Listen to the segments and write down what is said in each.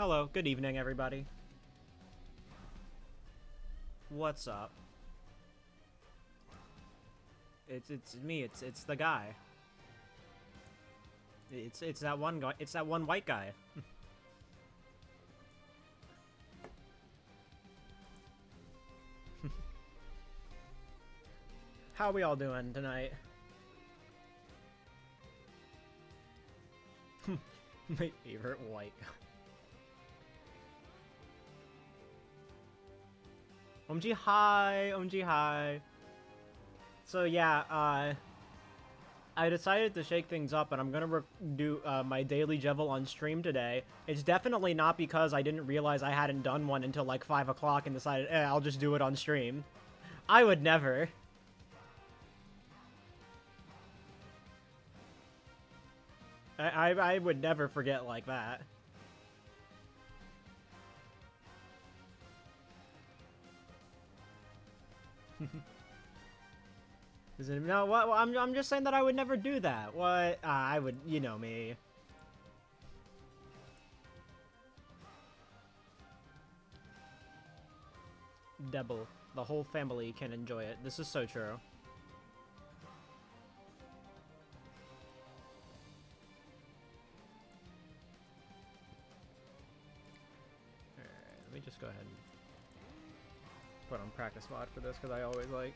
Hello, good evening, everybody. What's up? It's me. It's the guy. It's that one guy. It's that one white guy. How are we all doing tonight? My favorite white guy. OMG hi, OMG hi. So yeah, I decided to shake things up, and I'm gonna do my daily Jevil on stream today. It's definitely not because I didn't realize I hadn't done one until like 5 o'clock and decided, I'll just do it on stream. I would never. I would never forget like that. No, what? Well, I'm just saying that I would never do that. What? I would, you know me. Debble. The whole family can enjoy it. This is so true. Alright, let me just go ahead and put on practice mode for this, because I always like...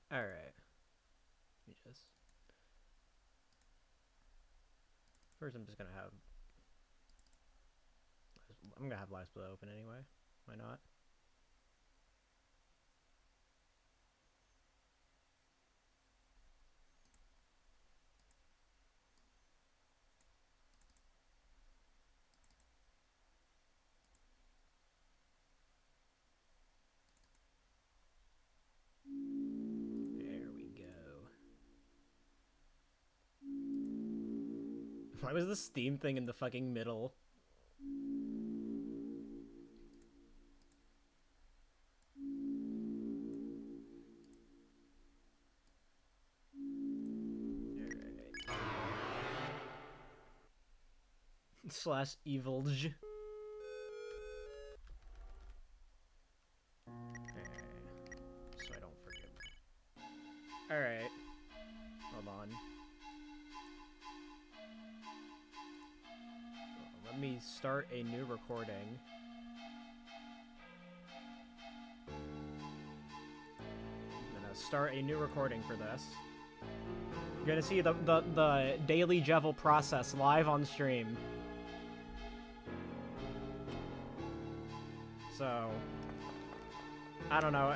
Alright. Let me just... First I'm just gonna have... I'm gonna have Last Blow open anyway. Why not? There we go. Why was the Steam thing in the fucking middle? Slash evilge. So I don't forget. Alright. Hold on. Let me start a new recording. I'm gonna start a new recording for this. You're gonna see the daily Jevil process live on stream. So, I don't know.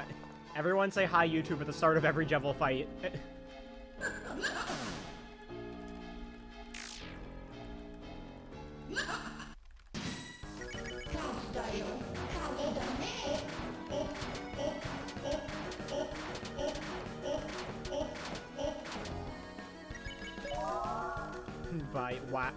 Everyone say hi YouTube at the start of every Jevil fight. By what?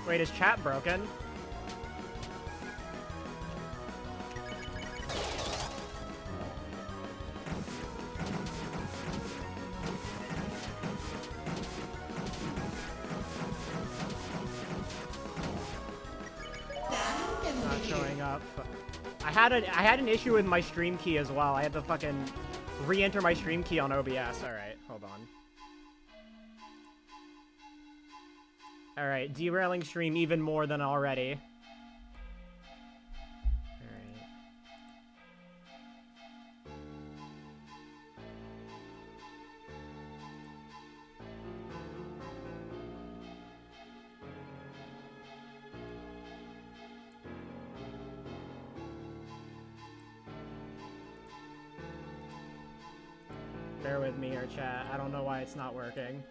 Wait, is chat broken? Not showing up. I had an issue with my stream key as well. I had to fucking re-enter my stream key on OBS. Alright, hold on. Alright, derailing stream even more than already. Alright. Bear with me here, chat. I don't know why it's not working.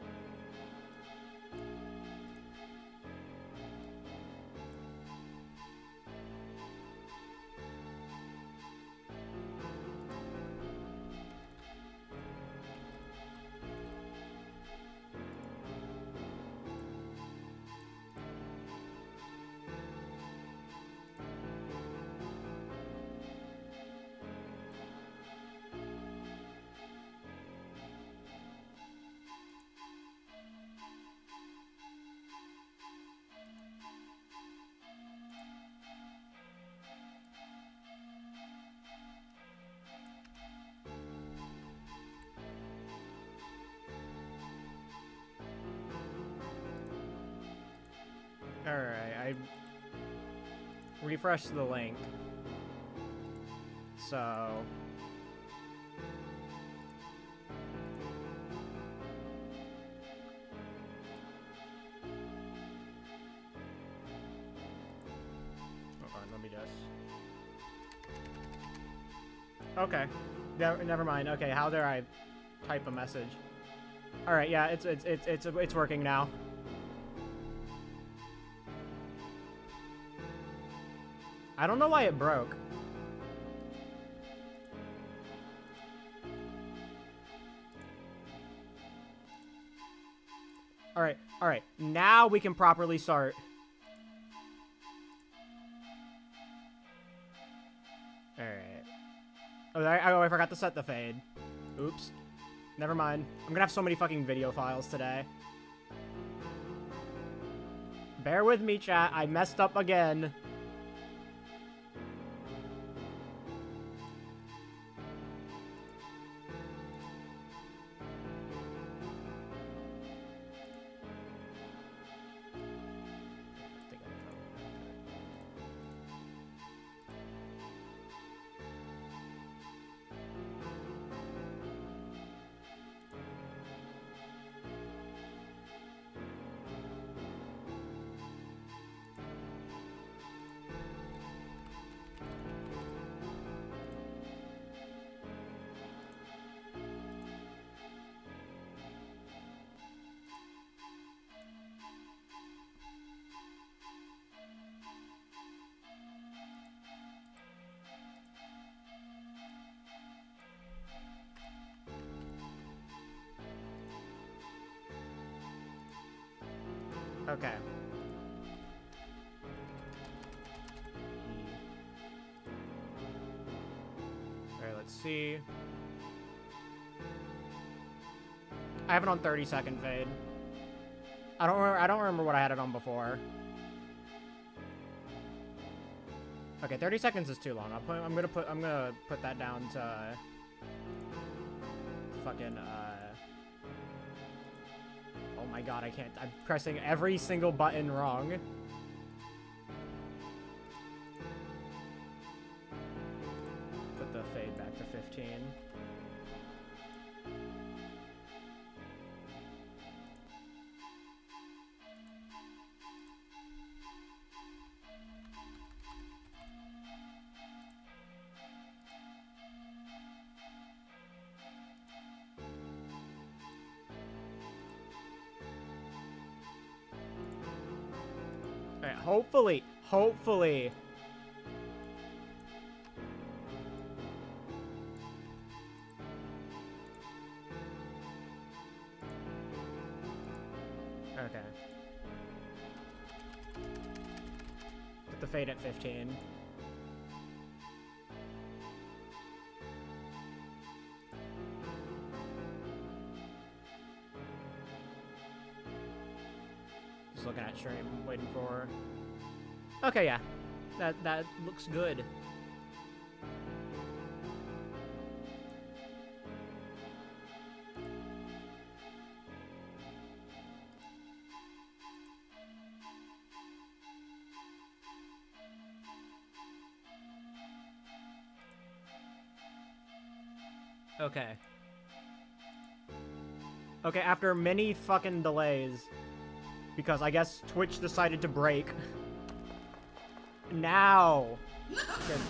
Alright, I refreshed the link. So... hold on, let me just... Okay. Never mind. Okay, how dare I type a message? Alright, yeah, it's working now. I don't know why it broke. Alright. Now we can properly start. Alright. Oh, I forgot to set the fade. Oops. Never mind. I'm gonna have so many fucking video files today. Bear with me, chat. I messed up again. Okay. Alright, let's see. I have it on 30-second fade. I don't remember what I had it on before. Okay, 30 seconds is too long. I'm gonna put that down to fucking oh my god, I can't. I'm pressing every single button wrong. Put the fade back to 15. Alright, hopefully. Okay. Put the fade at 15. Just looking at stream, waiting for... Okay, yeah. That looks good. Okay. Okay, after many fucking delays, because I guess Twitch decided to break. Now! Good.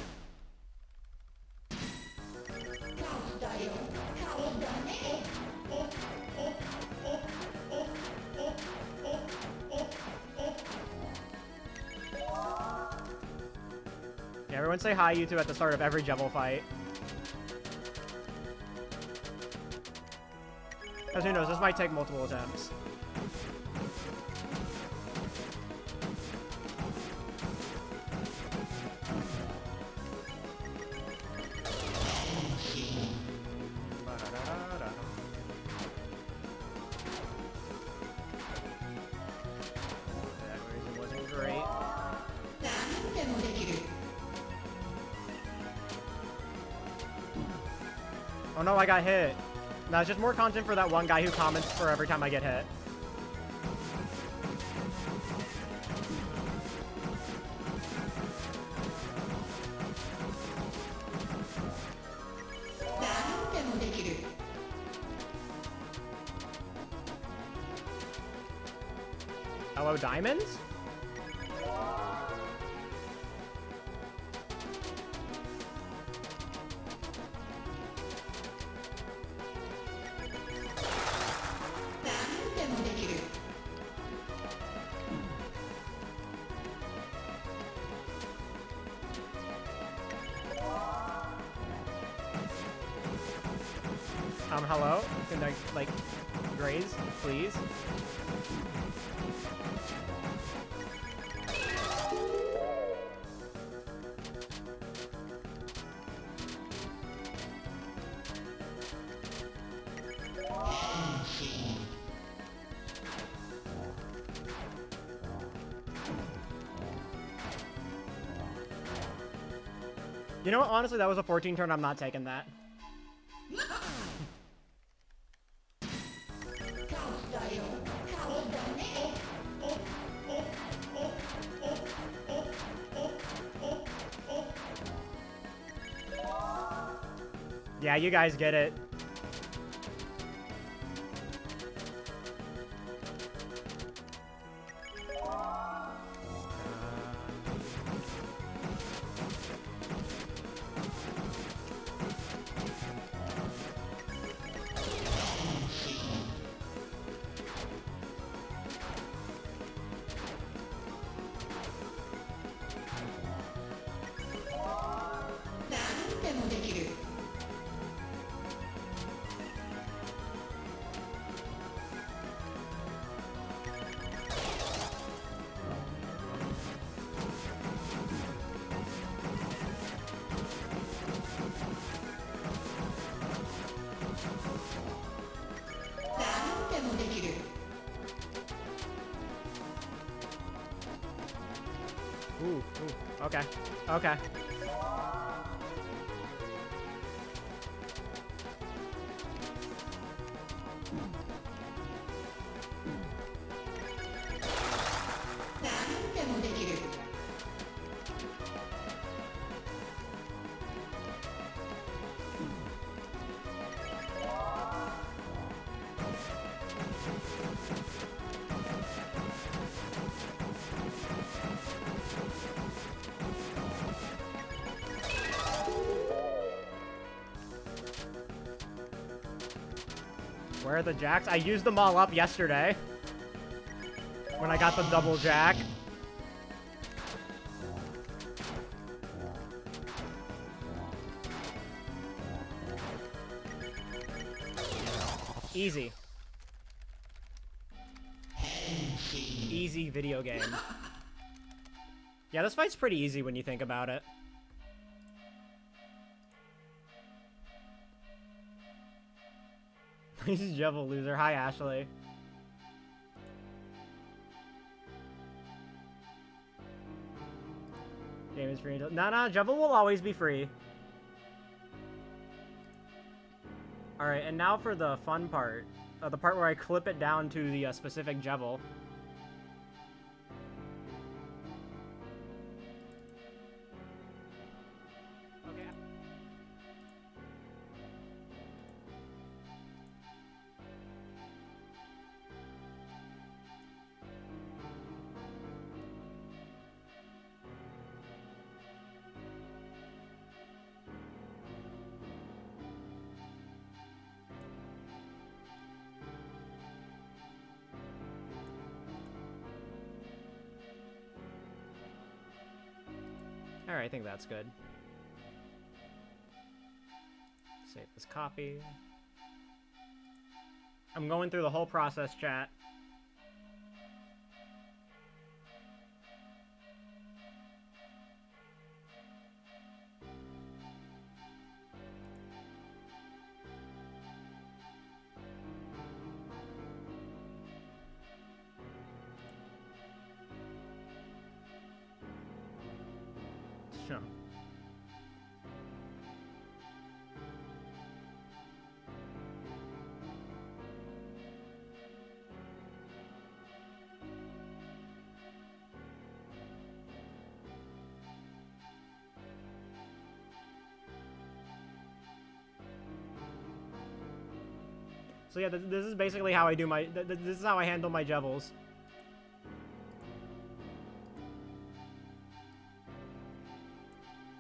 Everyone say hi, you two, at the start of every Jevil fight. Because who knows, this might take multiple attempts. Oh no, I got hit. No, it's just more content for that one guy who comments for every time I get hit. Hello, diamonds? Hello? Can I, like, graze, please? You know what? Honestly, that was a 14 turn. I'm not taking that. Yeah, you guys get it. Ooh, okay. Okay. Where are the jacks? I used them all up yesterday when I got the double jack. Easy. Easy video game. Yeah, this fight's pretty easy when you think about it. He's a Jevil loser. Hi, Ashley. Game is free. No, Jevil will always be free. Alright, and now for the fun part. The part where I clip it down to the specific Jevil. Alright, I think that's good. This copy. I'm going through the whole process, chat. Sure. So yeah, this is basically how I do my, this is how I handle my Jevils.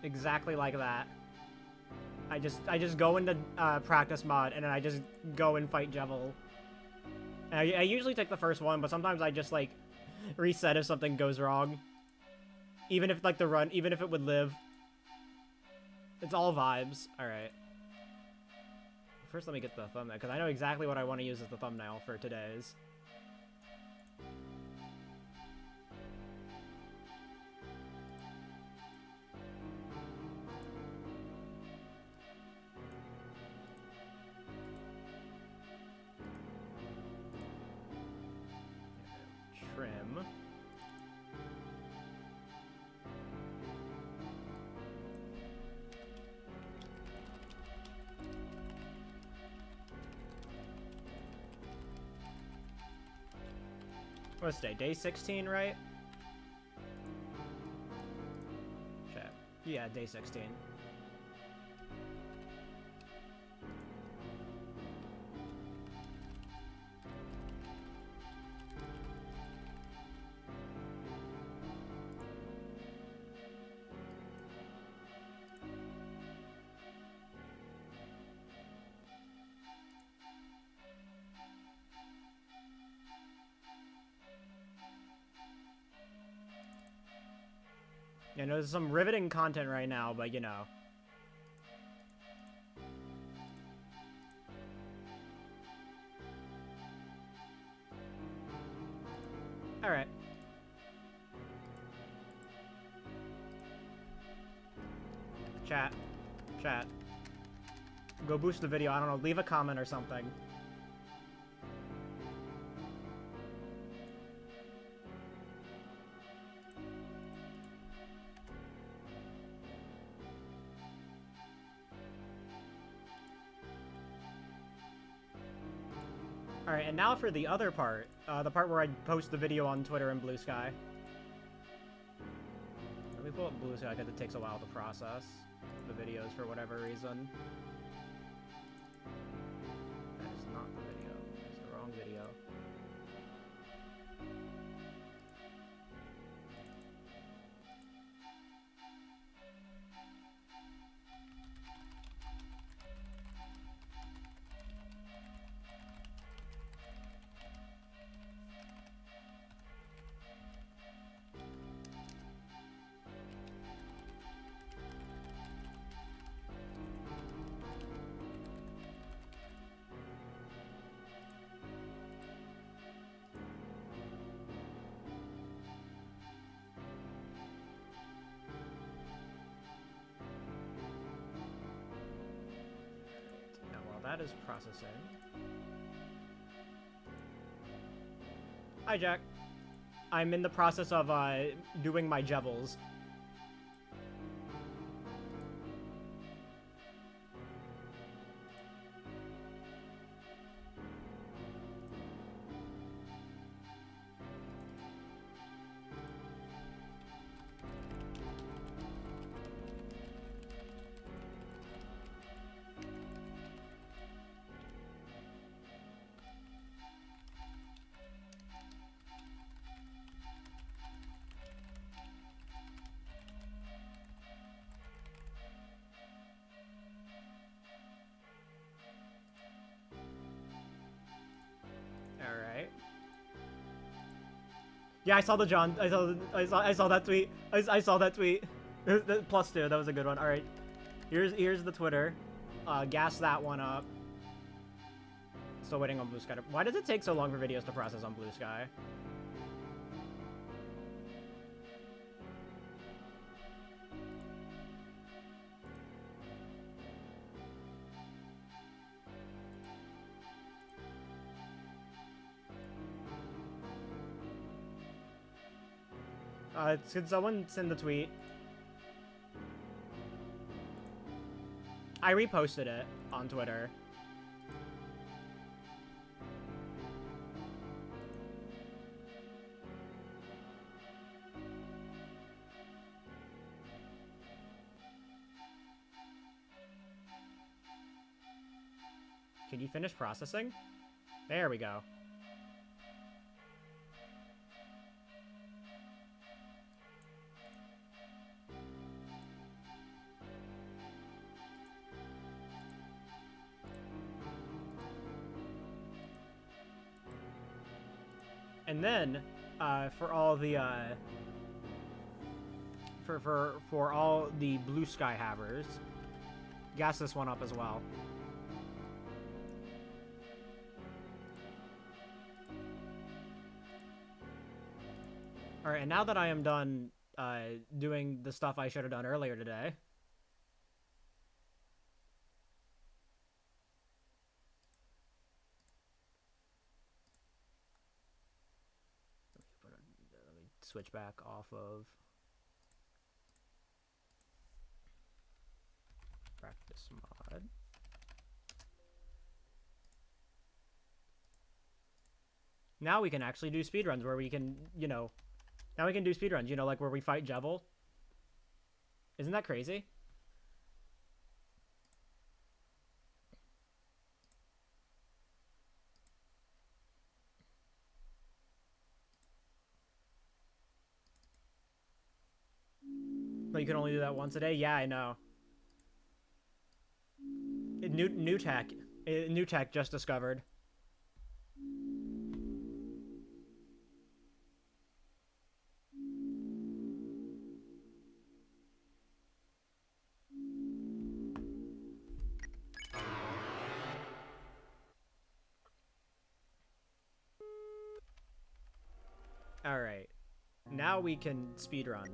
Exactly like that. I just go into practice mod and then I just go and fight Jevil. And I usually take the first one, but sometimes I just like reset if something goes wrong. Even if like the run, even if it would live. It's all vibes. All right. First, let me get the thumbnail, because I know exactly what I want to use as the thumbnail for today's. Trim. What's today? Day 16, right? Shit. Yeah, day 16. Yeah, no, there's some riveting content right now, but you know. Alright. Chat. Chat. Go boost the video, I don't know, leave a comment or something. Alright, and now for the other part. The part where I post the video on Twitter and Blue Sky. Let me pull up Blue Sky because it takes a while to process the videos for whatever reason. That is not the video. It's the wrong video. That is processing. Hi, Jack. I'm in the process of doing my Jevils. Yeah, I saw the John. I saw that tweet. I saw that tweet. +2. That was a good one. All right, here's the Twitter. gas that one up. Still waiting on Blue Sky. Why does it take so long for videos to process on Blue Sky? Could someone send the tweet? I reposted it on Twitter. Can you finish processing? There we go. And then, for all the, for all the Blue Sky havers, gas this one up as well. Alright, and now that I am done, doing the stuff I should have done earlier today, let me switch back off of practice mod. Now we can actually do speedruns where we can, you know, now we can do speedruns, you know, like where we fight Jevil. Isn't that crazy? But you can only do that once a day? Yeah, I know. New tech. New tech just discovered. Alright. Now we can speedrun.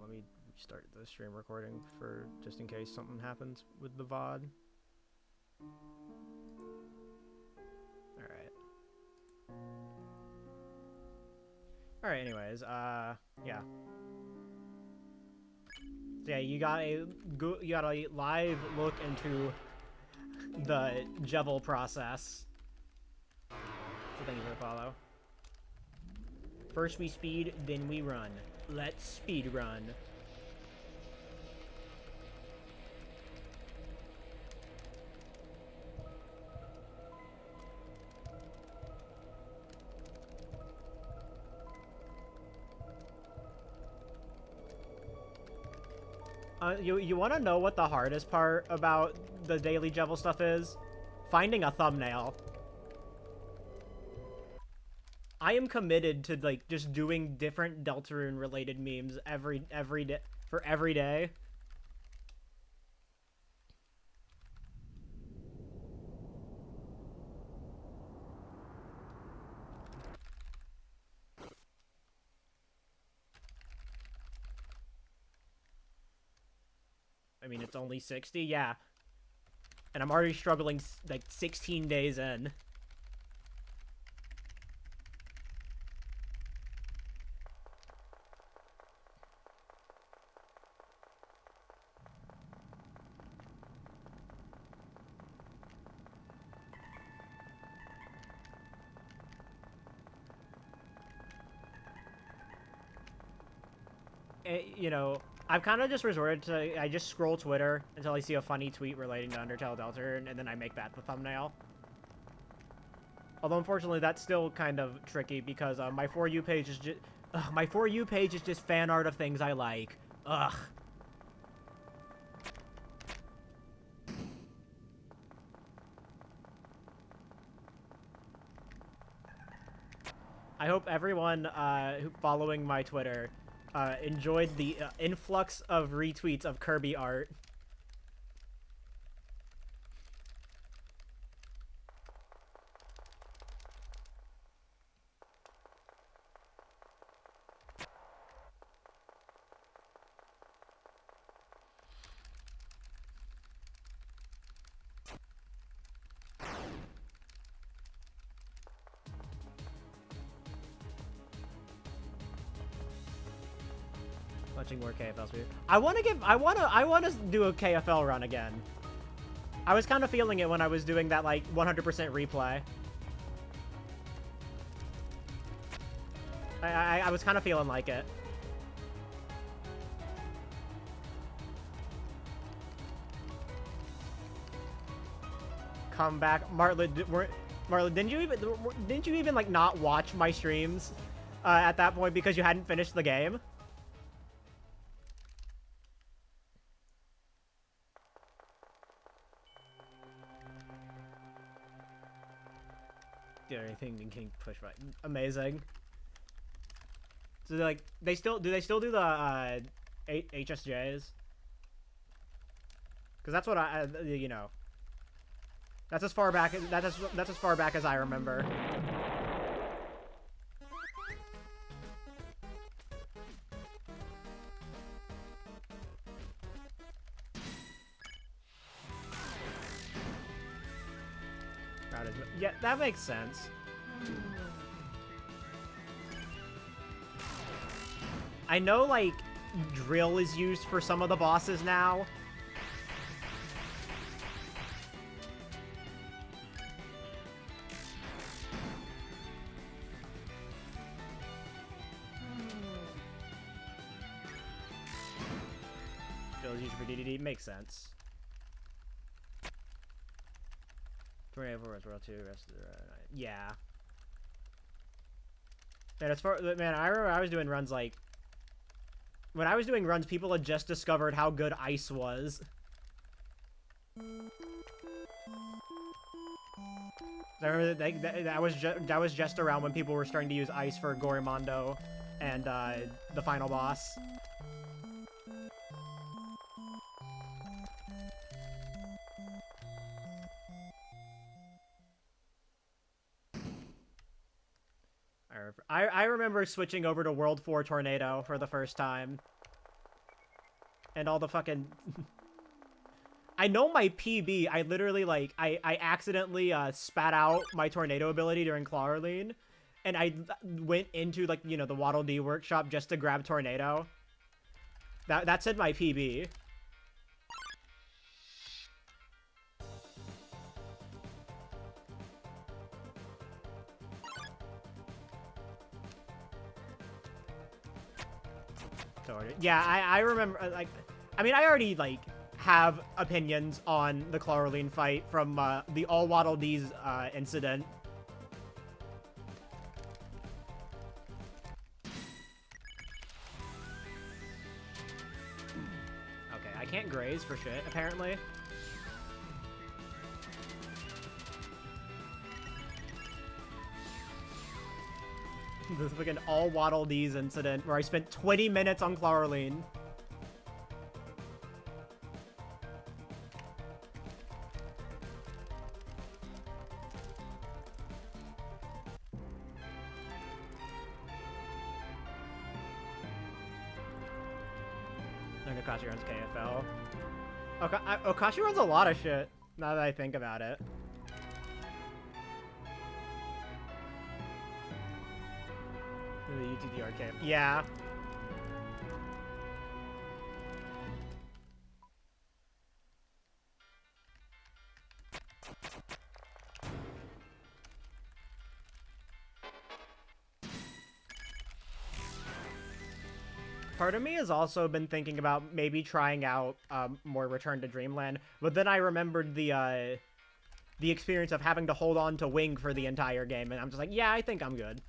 Let me start the stream recording for just in case something happens with the VOD. Alright. Alright, anyways, yeah. So yeah, you got a live look into the Jevil process. So thank you for the follow. First we speed, then we run. Let's speed run. You want to know what the hardest part about the daily Jevil stuff is? Finding a thumbnail. I am committed to like just doing different Deltarune related memes every day for every day. I mean, it's only 60, yeah. And I'm already struggling like 16 days in. You know, I've kind of just resorted to, I just scroll Twitter until I see a funny tweet relating to Undertale Deltarune, and then I make that the thumbnail. Although, unfortunately, that's still kind of tricky because my For You page is just, my For You page is just fan art of things I like. Ugh. I hope everyone following my Twitter enjoyed the influx of retweets of Kirby art. Watching more KFL speed. I want to do a KFL run again. I was kind of feeling it when I was doing that like 100% replay. I was kind of feeling like it. Come back, Marlon. Marlon, didn't you even like not watch my streams at that point because you hadn't finished the game? Do anything in King push right. Amazing. So like do they still do the HSJs? Because that's what I you know. That's as far back that's as far back as I remember. Yeah, that makes sense. I know, like, drill is used for some of the bosses now. Drill is used for DDD. Makes sense. 24 hours, World 2, rest of the night. Yeah. And as far, man, I remember I was doing runs like, when I was doing runs, people had just discovered how good ice was. I remember that was just around when people were starting to use ice for Gorimondo and the final boss. I remember switching over to World 4 Tornado for the first time. And all the fucking... I know my PB, I literally, like, I accidentally spat out my Tornado ability during Clawroline. And I went into, like, you know, the Waddle Dee workshop just to grab Tornado. That said my PB. Yeah, I remember, like, I mean, I already, like, have opinions on the Clawroline fight from the All Waddle Dees incident. Okay, I can't graze for shit, apparently. This fucking All Waddle Dees incident where I spent 20 minutes on Clawroline. Okashi runs KFL. Okashi runs a lot of shit, now that I think about it. The UTD arcade. Yeah. Part of me has also been thinking about maybe trying out more Return to Dreamland, but then I remembered the experience of having to hold on to Wing for the entire game, and I'm just like, yeah, I think I'm good.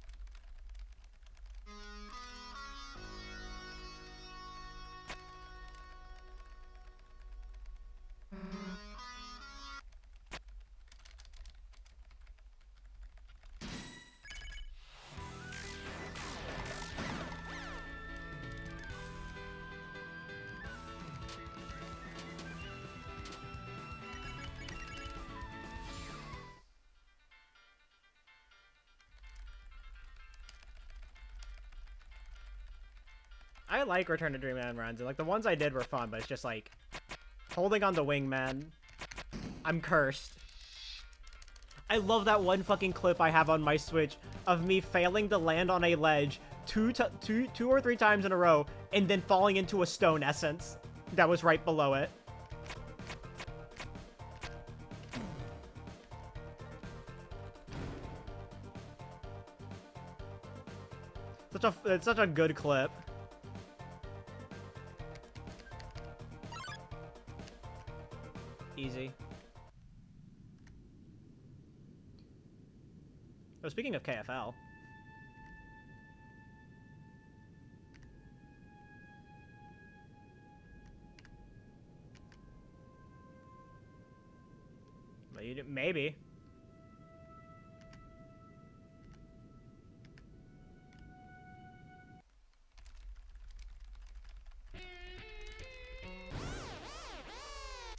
like Return to Dreamland runs, and like the ones I did were fun, but it's just like holding on the wing, man. I'm cursed. I love that one fucking clip I have on my Switch of me failing to land on a ledge two or three times in a row and then falling into a stone essence that was right below it. It's such a good clip. Easy. Oh, speaking of KFL. Maybe.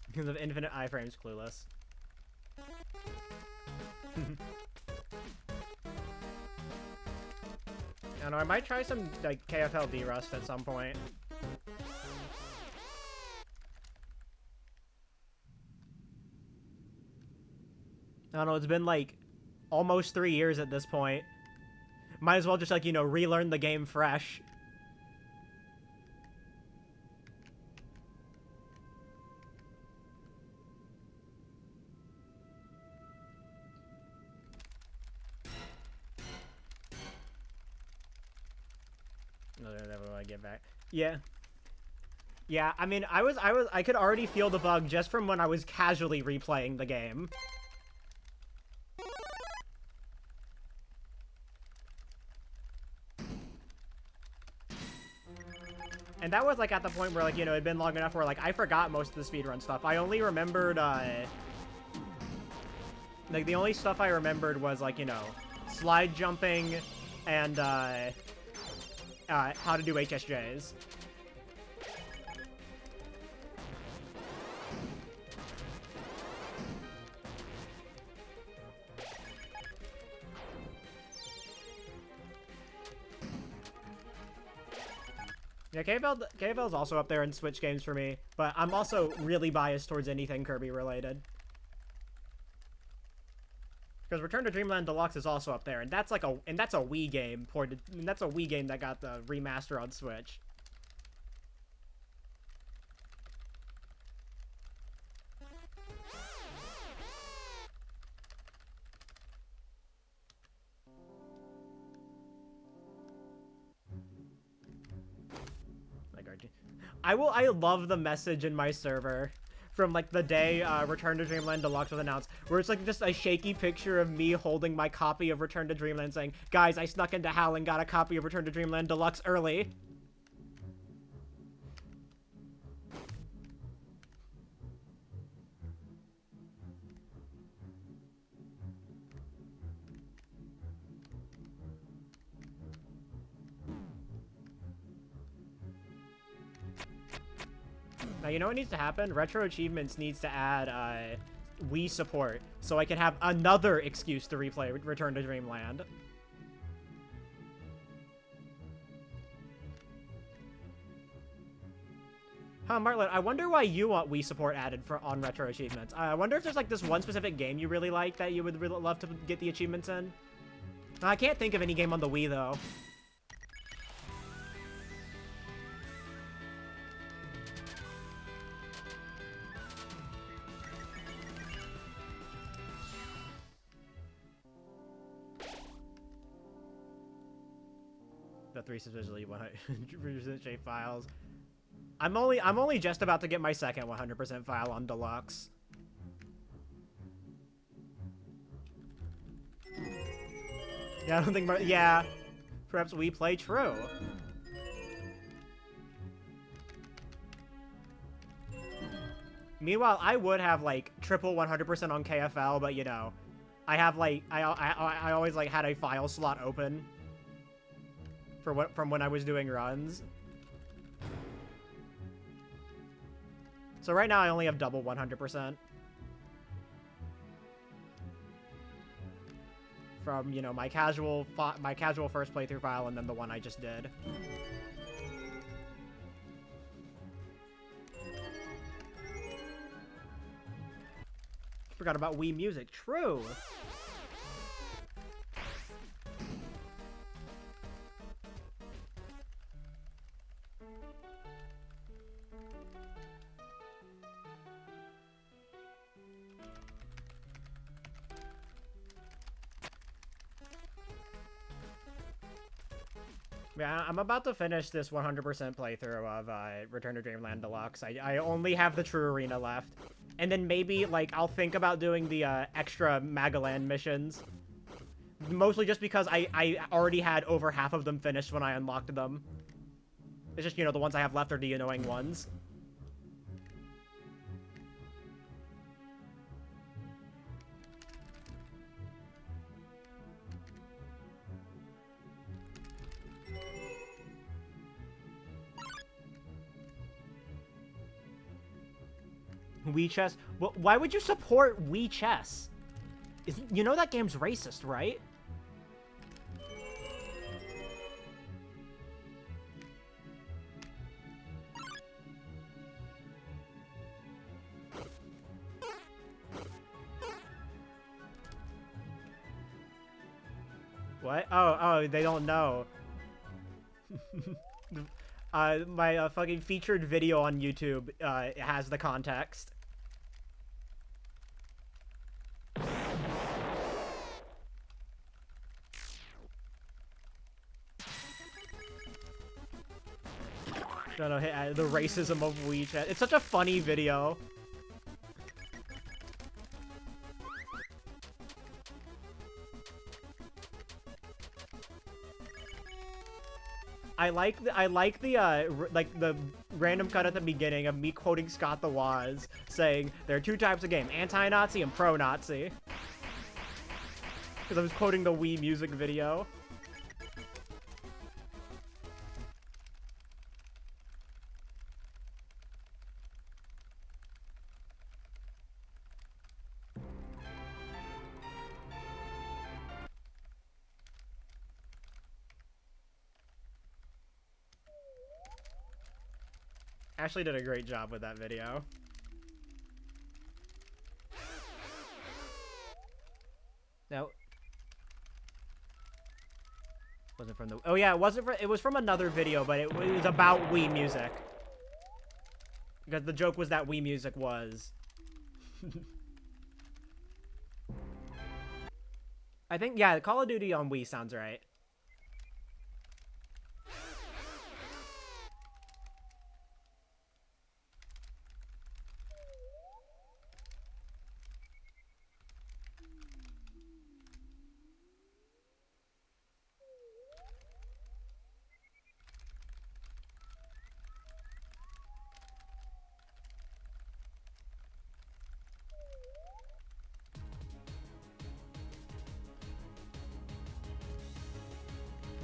Because of infinite iframes, clueless. I don't know, I might try some like KFL D-Rust at some point. I don't know, it's been like almost 3 years at this point. Might as well just like, you know, relearn the game fresh. Never want to get back. Yeah. Yeah, I mean, I could already feel the bug just from when I was casually replaying the game. And that was like at the point where like, you know, it'd been long enough where like I forgot most of the speedrun stuff. I only remembered like the only stuff I remembered was like, you know, slide jumping and how to do HSJs. Yeah, KFL's also up there in Switch games for me, but I'm also really biased towards anything Kirby related. Because Return to Dreamland Deluxe is also up there, and that's like that's a Wii game ported, and that's a Wii game that got the remaster on Switch. I love the message in my server from like the day Return to Dreamland Deluxe was announced, where it's like just a shaky picture of me holding my copy of Return to Dreamland saying, guys, I snuck into HAL and got a copy of Return to Dreamland Deluxe early. Now, you know what needs to happen? Retro Achievements needs to add Wii support, so I can have another excuse to replay Return to Dreamland. Huh, Martlet, I wonder why you want Wii support added on Retro Achievements. I wonder if there's like this one specific game you really like that you would really love to get the achievements in. I can't think of any game on the Wii, though. The 3 visually 100% shape files. I'm only just about to get my second 100% file on Deluxe. Yeah, I don't think. Yeah, perhaps we play true. Meanwhile, I would have like triple 100% on KFL, but you know, I have like I always like had a file slot open for from when I was doing runs. So right now I only have double 100%. From, you know, my casual first playthrough file and then the one I just did. Forgot about Wii Music. True. Yeah, I'm about to finish this 100% playthrough of Return to Dreamland Deluxe. I only have the True Arena left. And then maybe, like, I'll think about doing the extra Magaland missions. Mostly just because I already had over half of them finished when I unlocked them. It's just, you know, the ones I have left are the annoying ones. Wii Chess? Why would you support Wii Chess? You know that game's racist, right? What? Oh, they don't know. My fucking featured video on YouTube has the context. No, the racism of WeChat. It's such a funny video. I like the random cut at the beginning of me quoting Scott the Woz saying there are two types of game, anti-Nazi and pro-Nazi. Because I was quoting the Wii music video. Ashley did a great job with that video. No. Wasn't from the... Oh yeah, it was from another video, but it was about Wii music. Because the joke was that Wii music was... I think, yeah, Call of Duty on Wii sounds right.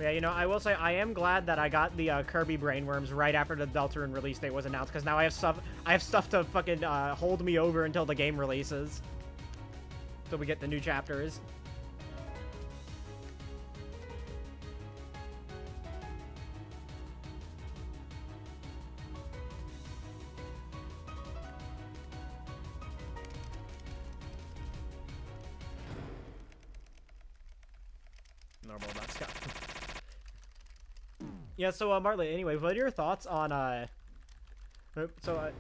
Yeah, you know, I will say I am glad that I got the Kirby Brainworms right after the Deltarune release date was announced, because now I have stuff to fucking hold me over until the game releases. Until we get the new chapters. Normal about Scott. Yeah, so Marley, anyway, what are your thoughts on so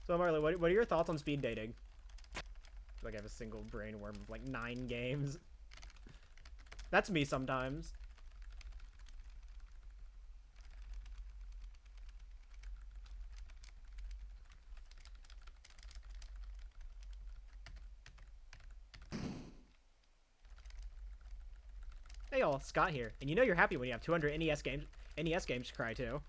Marley, what are your thoughts on speed dating? Like I have a single brainworm of like 9 games. That's me sometimes. Hey y'all, Scott here. And you know you're happy when you have 200 NES games to cry to.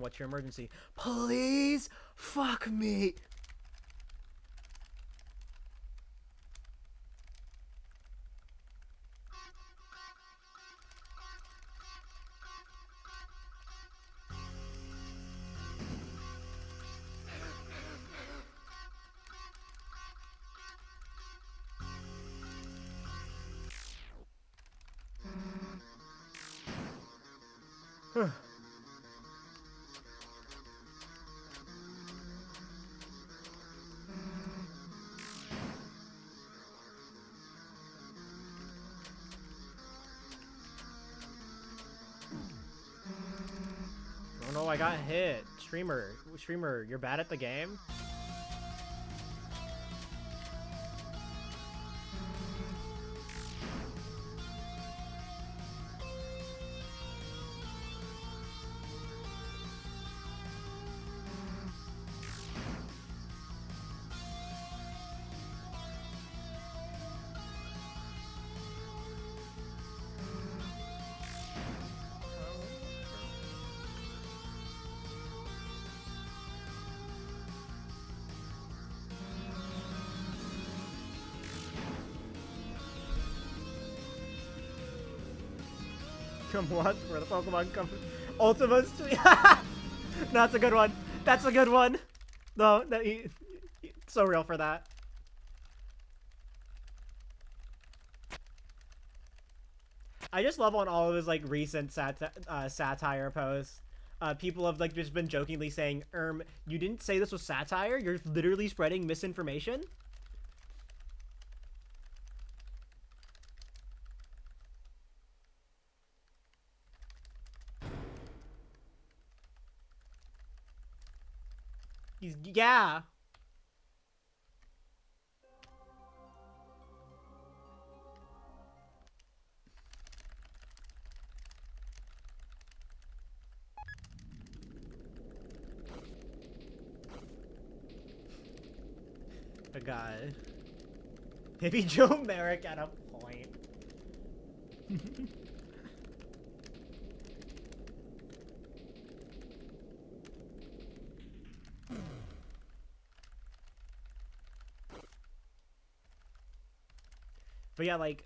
What's your emergency? Please fuck me. Oh no, I got hit. Streamer, you're bad at the game? Come what? Where the Pokemon come from? Ultima's That's a good one. That's a good one. No, so real for that. I just love on all of his like recent satire posts. People have like just been jokingly saying, you didn't say this was satire? You're literally spreading misinformation? Yeah. A guy. Maybe Joe Merrick at a point. But yeah, like,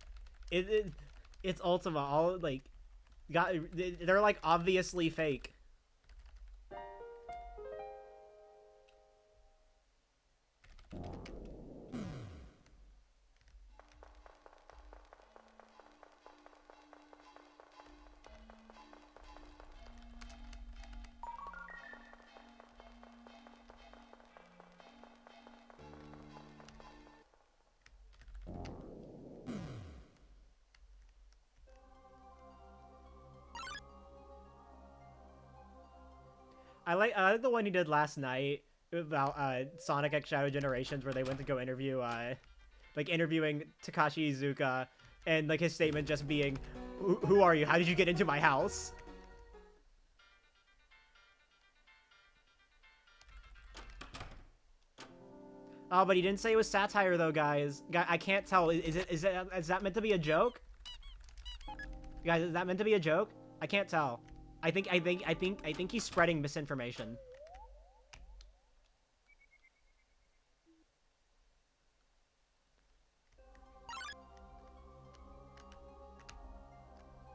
it's Ultima. All like, they're like obviously fake. I like the one he did last night about Sonic X Shadow Generations, where they went to go interview like interviewing Takashi Iizuka, and like his statement just being, "Who are you? How did you get into my house?" Oh, but he didn't say it was satire though, guys. I can't tell. Is that meant to be a joke? Guys, is that meant to be a joke? I can't tell. I think he's spreading misinformation.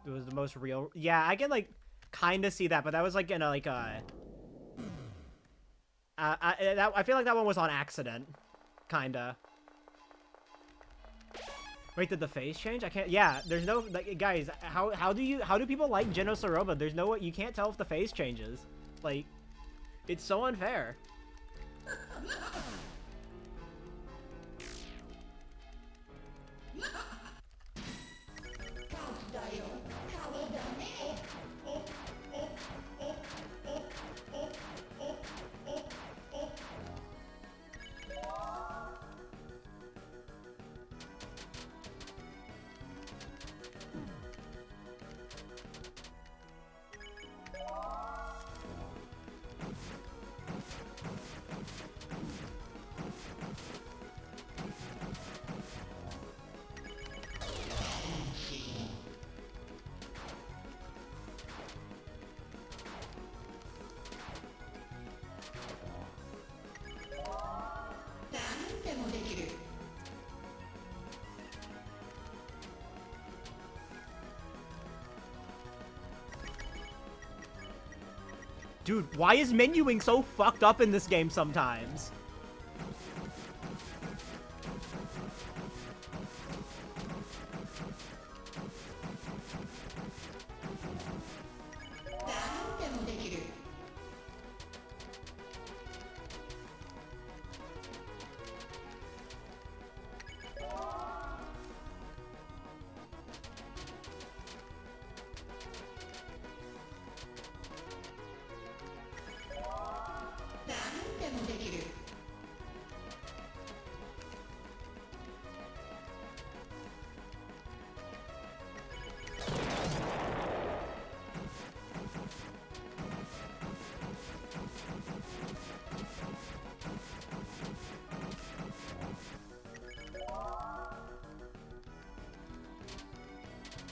It was the most real. Yeah, I can like kind of see that, but that was like in a like I feel like that one was on accident, kinda. Wait, did the face change? I can't. Yeah, there's no like, guys. How do people like Geno Soroba? There's no, you can't tell if the face changes. Like, it's so unfair. Dude, why is menuing so fucked up in this game sometimes?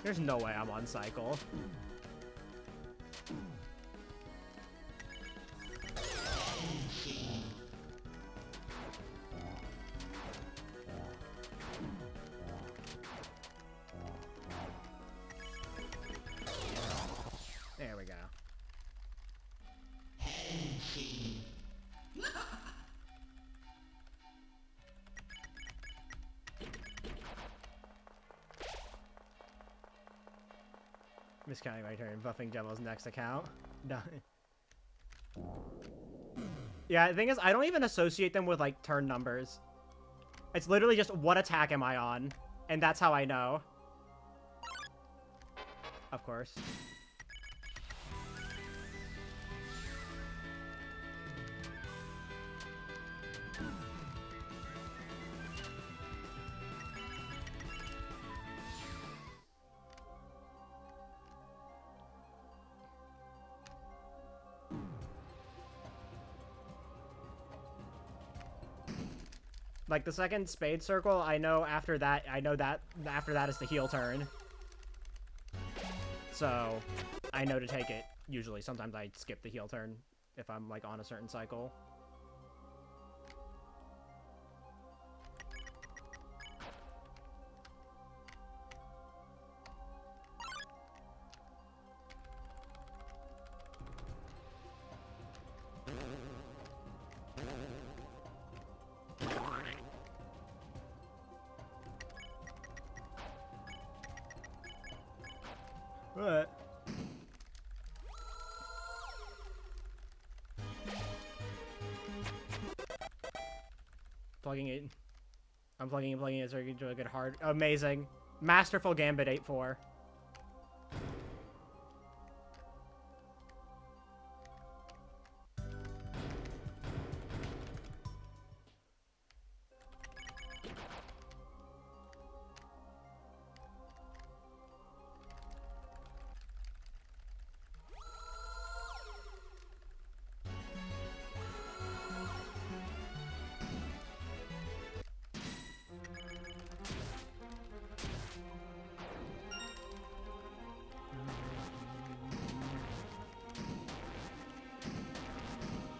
There's no way I'm on cycle. There we go. Miscounting my turn, buffing Gemmo's next account. Done. Yeah, the thing is, I don't even associate them with, like, turn numbers. It's literally just, what attack am I on? And that's how I know. Of course. Like, the second spade circle, I know after that is the heel turn. So, I know to take it, usually. Sometimes I skip the heel turn if I'm, like, on a certain cycle. What? Plugging it. I'm plugging it so you can do a good hard. Amazing. Masterful Gambit 8-4.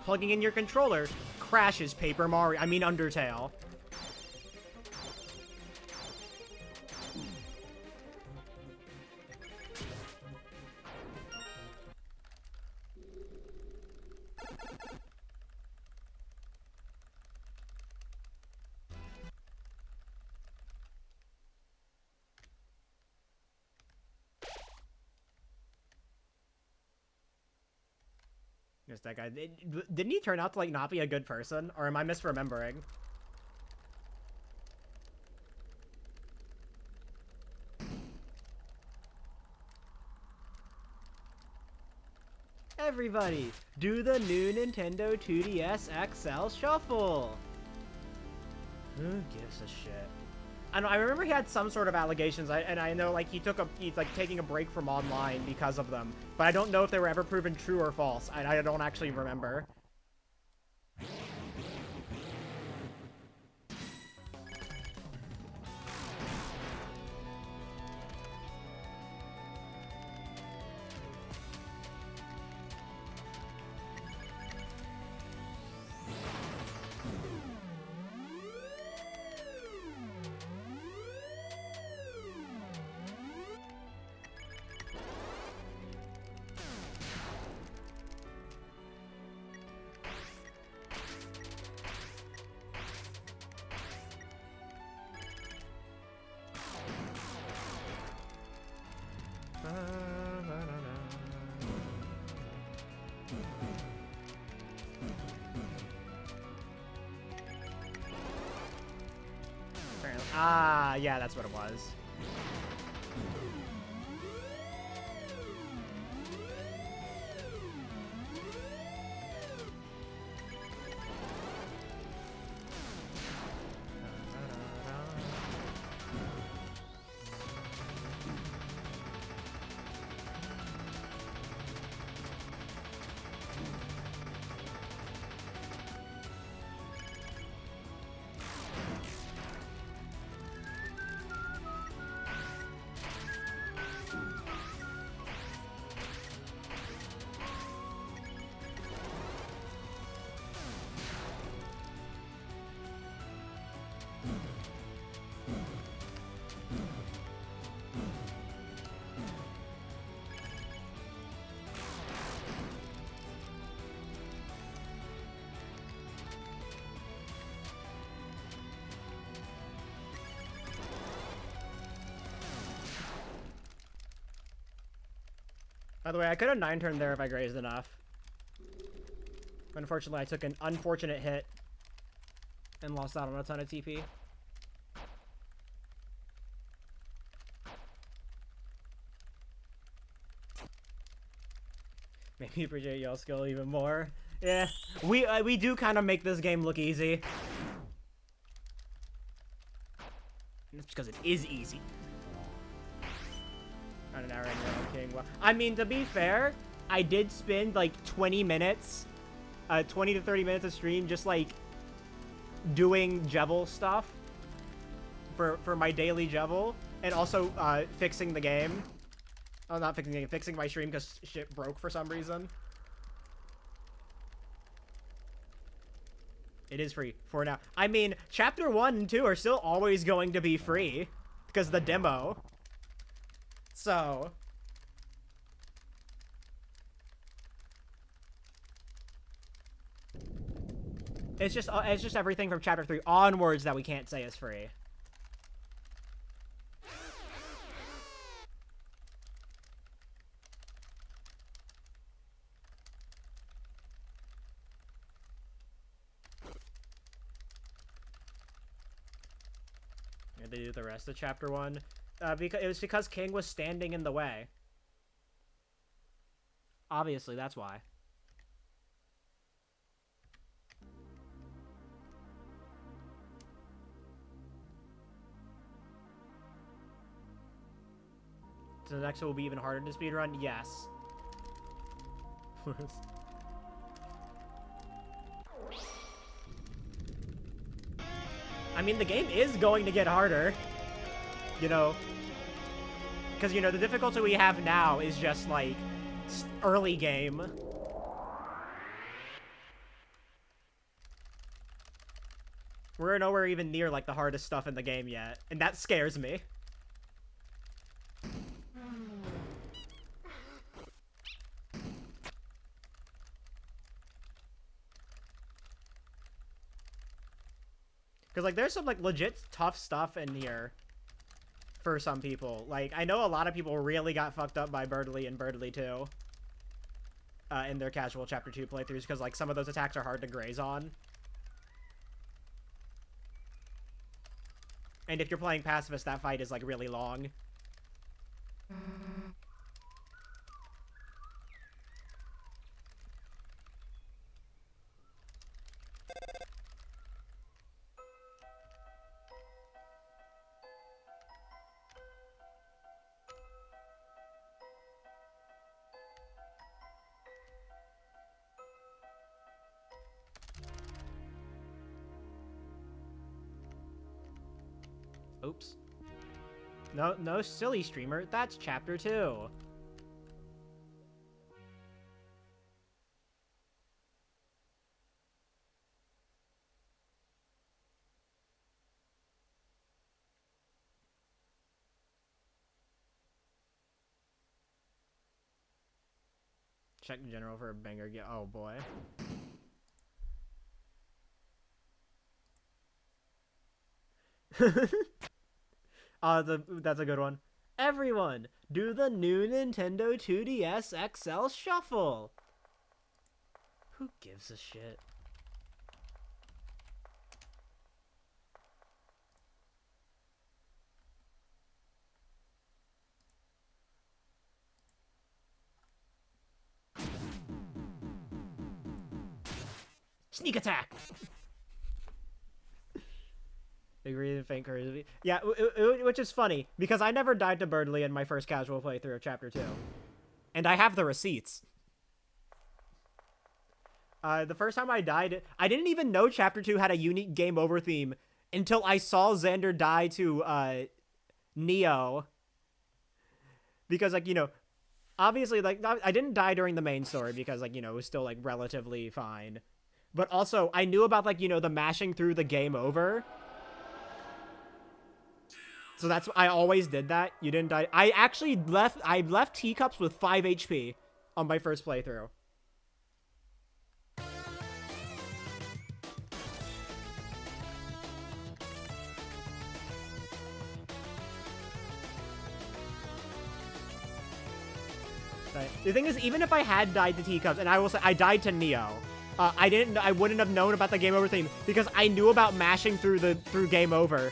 Plugging in your controller crashes Paper Mario. I mean Undertale. Just that guy. Didn't he turn out to, like, not be a good person? Or am I misremembering? Everybody, do the new Nintendo 2DS XL Shuffle! Who gives a shit? I remember he had some sort of allegations, and I know, like, he's like taking a break from online because of them, but I don't know if they were ever proven true or false. I don't actually remember. Ah, yeah, that's what it was. By the way, I could have 9-turned there if I grazed enough. Unfortunately, I took an unfortunate hit and lost out on a ton of TP. Maybe appreciate y'all skill even more. Yeah, we do kind of make this game look easy. And it's because it is easy. On an hour in your own king. Well, I mean, to be fair, I did spend like 20 minutes, 20 to 30 minutes of stream just like doing Jevil stuff for my daily Jevil, and also fixing the game. Oh, not fixing the game, fixing my stream because shit broke for some reason. It is free for now. I mean, Chapter 1 and 2 are still always going to be free because of the demo. So... It's just everything from Chapter 3 onwards that we can't say is free. And they do the rest of Chapter 1. Because it was because King was standing in the way. Obviously, that's why. So the next one will be even harder to speedrun? Yes. I mean, the game is going to get harder. You know. Because, you know, the difficulty we have now is just, like, early game. We're nowhere even near, like, the hardest stuff in the game yet. And that scares me. Because, like, there's some, like, legit tough stuff in here for some people. Like, I know a lot of people really got fucked up by Birdly and Birdly 2 in their casual Chapter 2 playthroughs because, like, some of those attacks are hard to graze on. And if you're playing Pacifist, that fight is, like, really long. Oops. No, silly streamer. That's Chapter 2. Check in general for a banger. Yeah. Oh boy. That's a good one. Everyone, do the new Nintendo 2DS XL Shuffle. Who gives a shit? Sneak attack! Agree and faint courage. Yeah, which is funny, because I never died to Birdly in my first casual playthrough of Chapter 2. And I have the receipts. The first time I died, I didn't even know Chapter 2 had a unique game over theme until I saw Xander die to, Neo. Because, like, you know, obviously, like, I didn't die during the main story because, like, you know, it was still, like, relatively fine. But also, I knew about, like, you know, the mashing through the game over. So that's, I always did that. You didn't die. I left teacups with 5 HP on my first playthrough. Right. The thing is, even if I had died to Teacups, and I will say I died to Neo, I wouldn't have known about the game over thing because I knew about mashing through game over.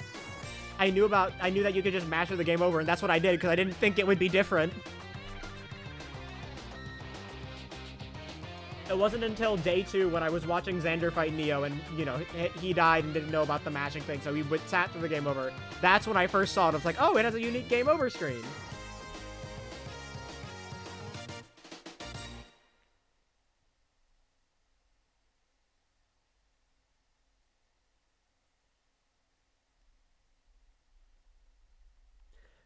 I knew that you could just mash through the game over, and that's what I did because I didn't think it would be different. It wasn't until day 2 when I was watching Xander fight Neo and, you know, he died and didn't know about the mashing thing, so he sat through the game over. That's when I first saw it. I was like, oh, it has a unique game over screen.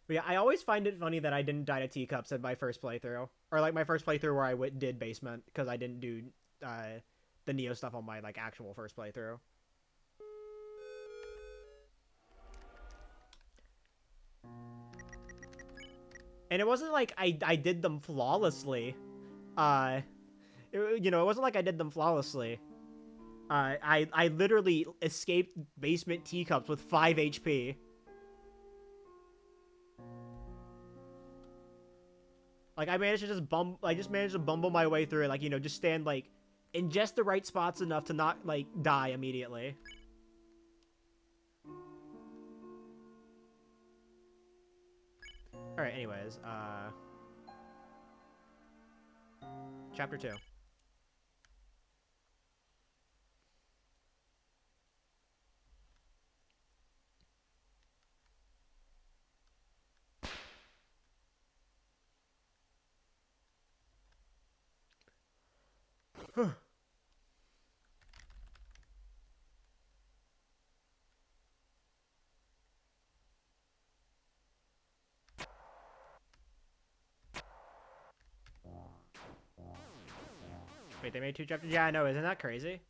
But yeah, I always find it funny that I didn't die to Teacups in my first playthrough. Or, like, my first playthrough where I did Basement, because I didn't do the Neo stuff on my, like, actual first playthrough. And it wasn't like I did them flawlessly. You know, it wasn't like I did them flawlessly. I literally escaped Basement Teacups with 5 HP. Like, I managed to just managed to bumble my way through it, like, you know, just stand, like, in just the right spots enough to not, like, die immediately. Alright, anyways, Chapter 2. Wait, they made 2 chapters? Yeah, I know. Isn't that crazy?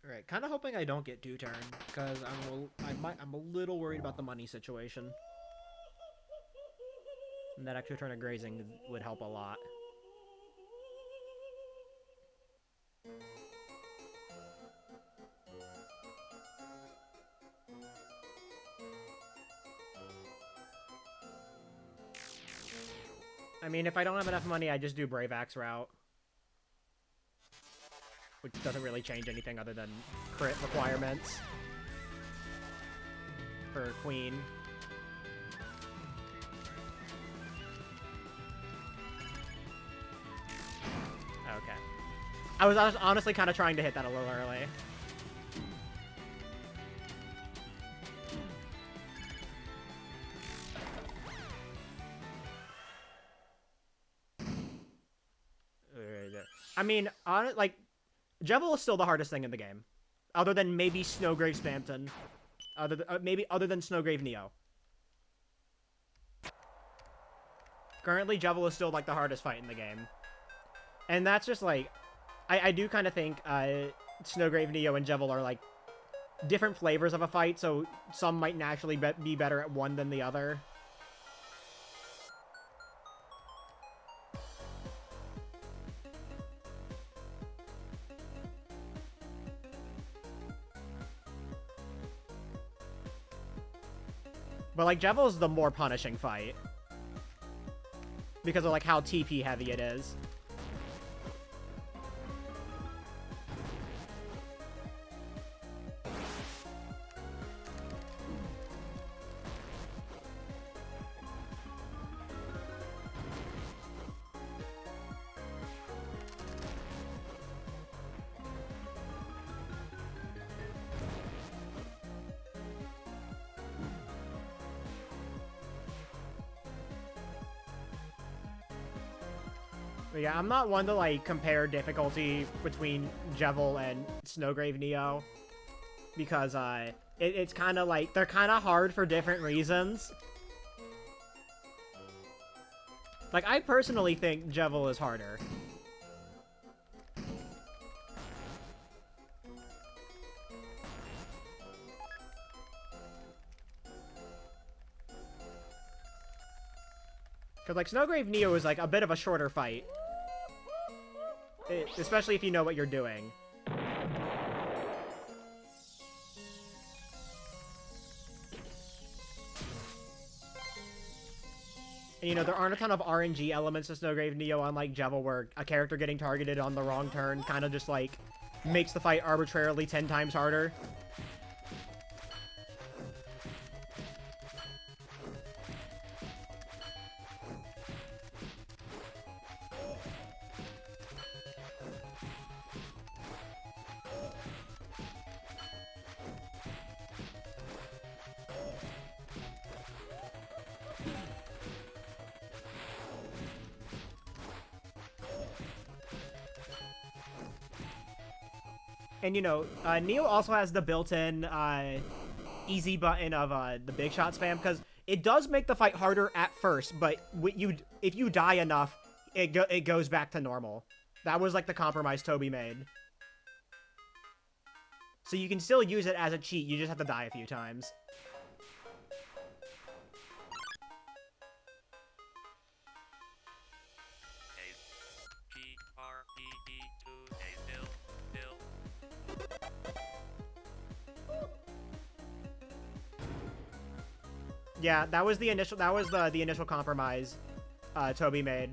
Alright, kind of hoping I don't get 2 turn, because I'm a little worried about the money situation. And that extra turn of grazing would help a lot. I mean, if I don't have enough money, I just do Brave Axe route. Which doesn't really change anything other than crit requirements. For Queen. Okay. I was honestly kind of trying to hit that a little early. I mean, like, Jevil is still the hardest thing in the game. Other than maybe Snowgrave Spamton. Maybe other than Snowgrave Neo. Currently, Jevil is still, like, the hardest fight in the game. And that's just, like... I do kind of think Snowgrave Neo and Jevil are, like, different flavors of a fight, so some might naturally be better at one than the other. But, like, Jevil's the more punishing fight. Because of, like, how TP heavy it is. But yeah, I'm not one to, like, compare difficulty between Jevil and Snowgrave Neo. Because, it's kind of, like, they're kind of hard for different reasons. Like, I personally think Jevil is harder. Because, like, Snowgrave Neo is, like, a bit of a shorter fight. Especially if you know what you're doing. And, you know, there aren't a ton of RNG elements to Snowgrave Neo, unlike Jevil, where a character getting targeted on the wrong turn kind of just, like, makes the fight arbitrarily 10 times harder. And, you know, Neo also has the built-in easy button of the big shot spam, because it does make the fight harder at first, but if you die enough, it goes back to normal. That was, like, the compromise Toby made. So you can still use it as a cheat, you just have to die a few times. Yeah, that was the initial compromise Toby made.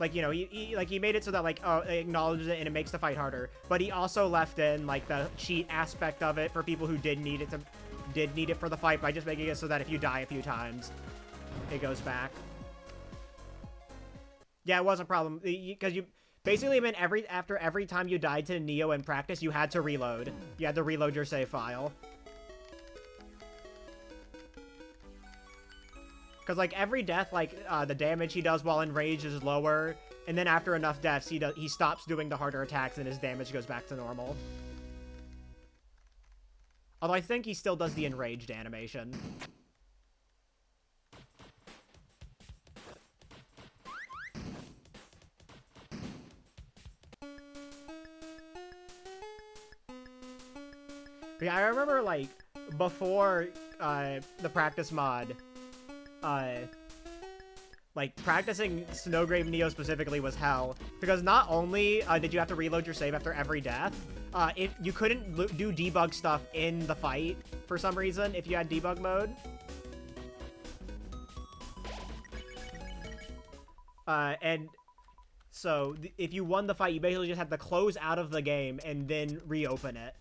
Like, you know, he made it so that, like, oh, it acknowledges it and it makes the fight harder. But he also left in, like, the cheat aspect of it for people who did need it for the fight by just making it so that if you die a few times, it goes back. Yeah, it was a problem because you basically meant after every time you died to Neo in practice, you had to reload. You had to reload your save file. Because, like, every death, like, the damage he does while enraged is lower, and then after enough deaths, he stops doing the harder attacks and his damage goes back to normal. Although I think he still does the enraged animation. But yeah, I remember, like, before the practice mod, like, practicing Snowgrave Neo specifically was hell, because not only did you have to reload your save after every death, if you couldn't do debug stuff in the fight for some reason if you had debug mode. And so if you won the fight, you basically just had to close out of the game and then reopen it.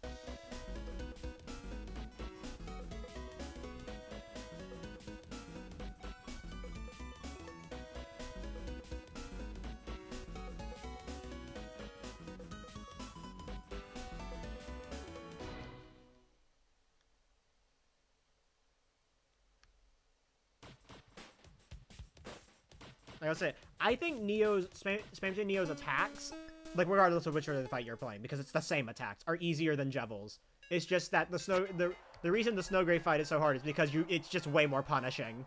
Like I said, I think spamming Neo's attacks, like regardless of which of the fight you're playing, because it's the same attacks, are easier than Jevil's. It's just that the reason the Snowgrave fight is so hard is because it's just way more punishing.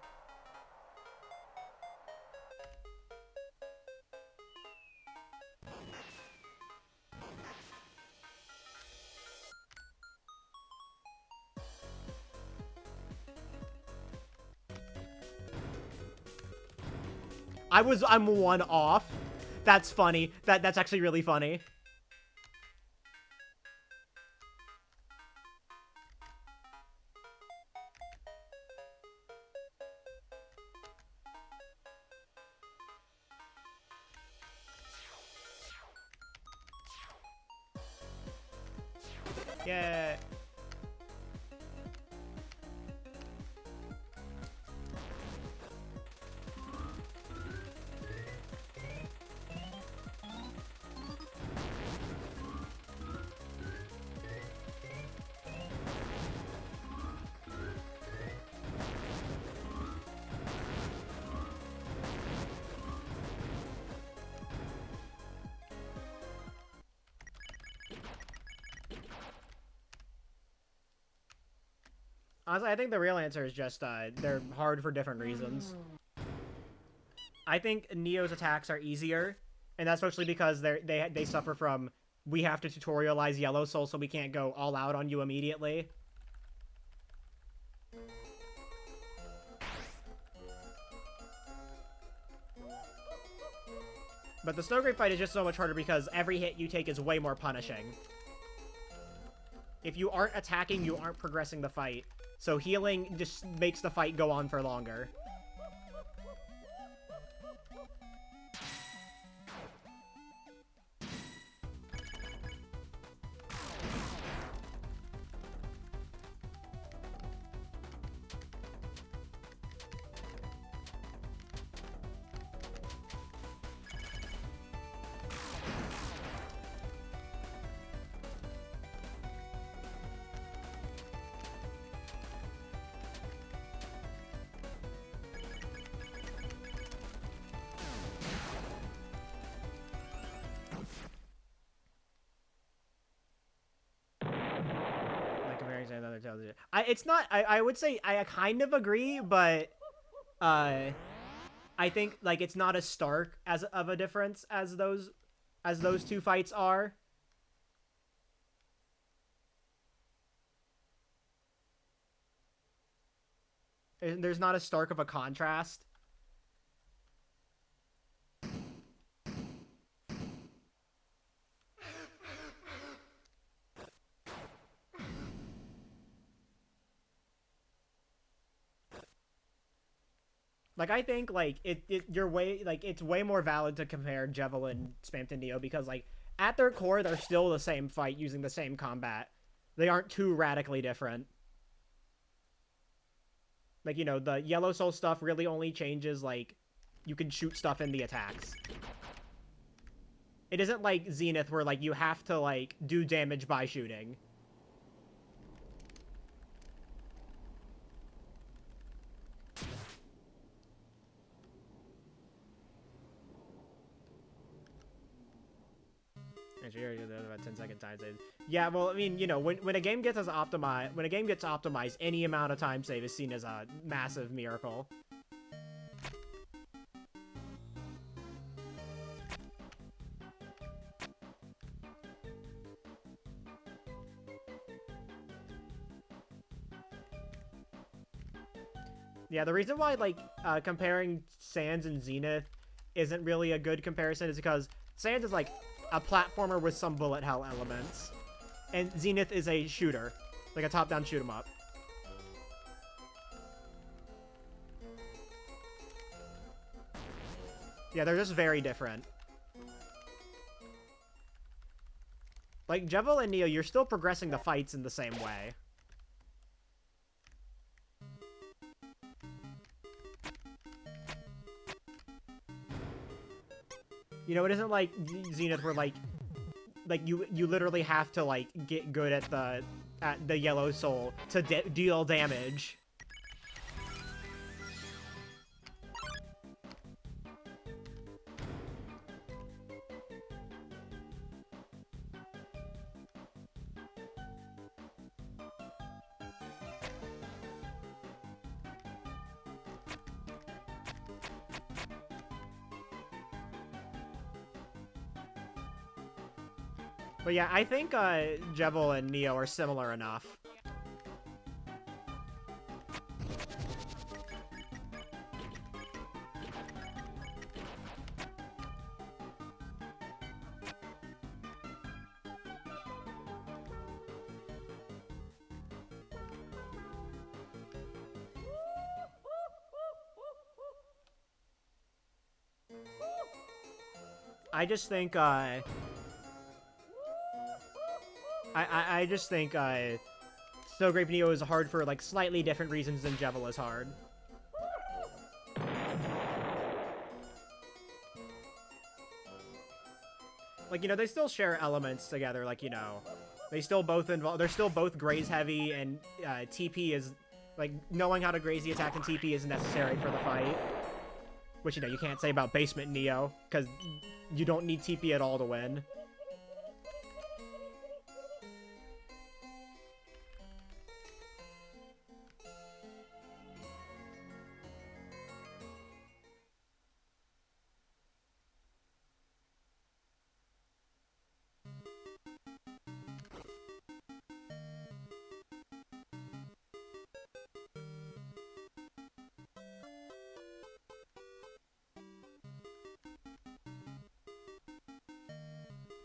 I'm one off. That's funny. That's actually really funny. Yeah. Honestly, I think the real answer is just they're hard for different reasons. I think Neo's attacks are easier, and that's mostly because they suffer from, we have to tutorialize Yellow Soul, so we can't go all out on you immediately. But the Snowgrave fight is just so much harder because every hit you take is way more punishing. If you aren't attacking, you aren't progressing the fight. So healing just makes the fight go on for longer. It's not. I would say I kind of agree, but I think like it's not as stark as of a difference as those two fights are. There's not as stark of a contrast. Like I think like you're way like it's way more valid to compare Javelin Spam to Neo because like at their core they're still the same fight using the same combat. They aren't too radically different. Like, you know, the Yellow Soul stuff really only changes like you can shoot stuff in the attacks. It isn't like Zenith where like you have to like do damage by shooting. About 10-second time save. Yeah, well, I mean, you know, when a game gets optimized, any amount of time save is seen as a massive miracle. Yeah, the reason why like comparing Sans and Zenith isn't really a good comparison is because Sans is like a platformer with some bullet hell elements, and Zenith is a shooter, like a top-down shoot 'em up. Yeah, they're just very different. Like Jevil and Neo, you're still progressing the fights in the same way. You know, it isn't like Zenith where like you literally have to like get good at the Yellow Soul to deal damage. But yeah, I think Jevil and Neo are similar enough. I just think I just think Snow Grape Neo is hard for like slightly different reasons than Jevil is hard. Like, you know, they still share elements together. Like, you know, they still both involve. They're still both graze heavy, and TP is like knowing how to graze the attack and TP is necessary for the fight. Which, you know, you can't say about Basement Neo because you don't need TP at all to win.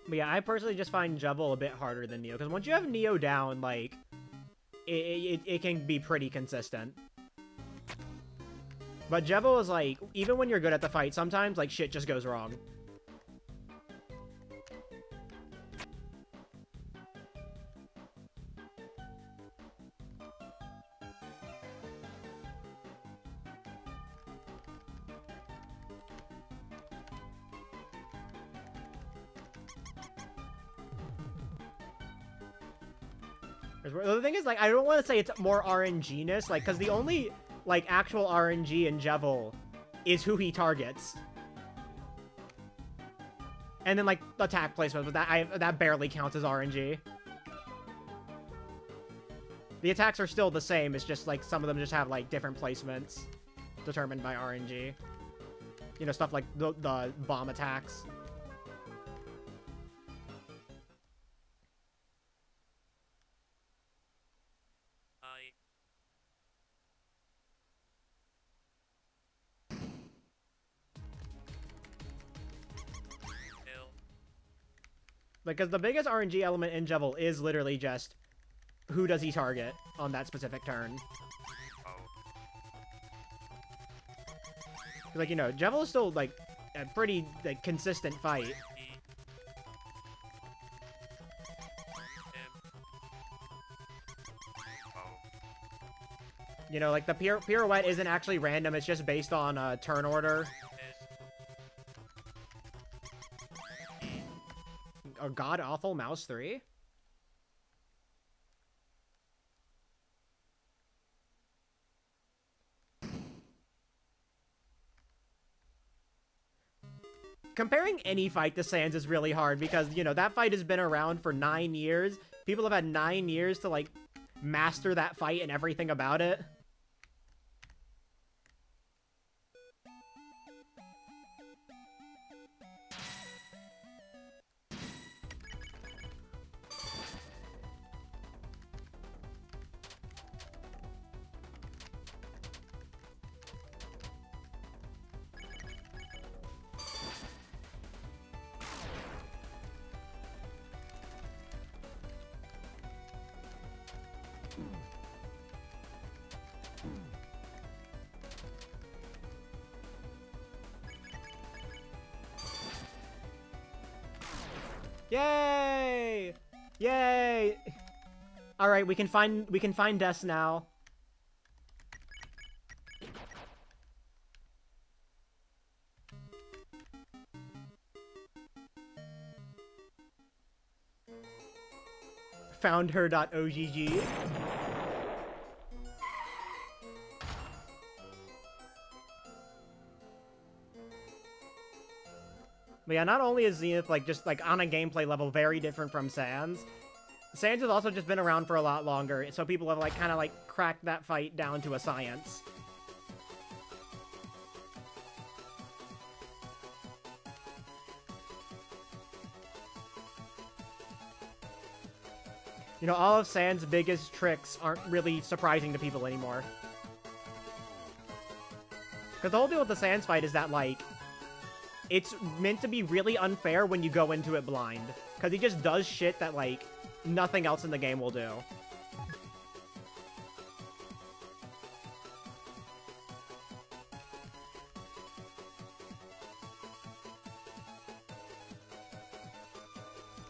But yeah, I personally just find Jevil a bit harder than Neo, because once you have Neo down, like, it can be pretty consistent. But Jevil is like, even when you're good at the fight, sometimes, like, shit just goes wrong. The thing is, like, I don't want to say it's more RNG-ness, like, because the only, like, actual RNG in Jevil is who he targets. And then, like, attack placement, but that barely counts as RNG. The attacks are still the same, it's just, like, some of them just have, like, different placements determined by RNG. You know, stuff like the bomb attacks. Because the biggest RNG element in Jevil is literally just who does he target on that specific turn. Like, you know, Jevil is still, like, a pretty, like, consistent fight. You know, like, the pirouette isn't actually random, it's just based on turn order. A god-awful Mouse 3? Comparing any fight to Sans is really hard because, you know, that fight has been around for 9 years. People have had 9 years to, like, master that fight and everything about it. Yay! Yay! All right, we can find Des now. Found her.ogg. But yeah, not only is Zenith, like, just, like, on a gameplay level very different from Sans, Sans has also just been around for a lot longer, so people have, like, kind of, like, cracked that fight down to a science. You know, all of Sans' biggest tricks aren't really surprising to people anymore. Because the whole deal with the Sans fight is that, like, it's meant to be really unfair when you go into it blind. Because he just does shit that, like, nothing else in the game will do.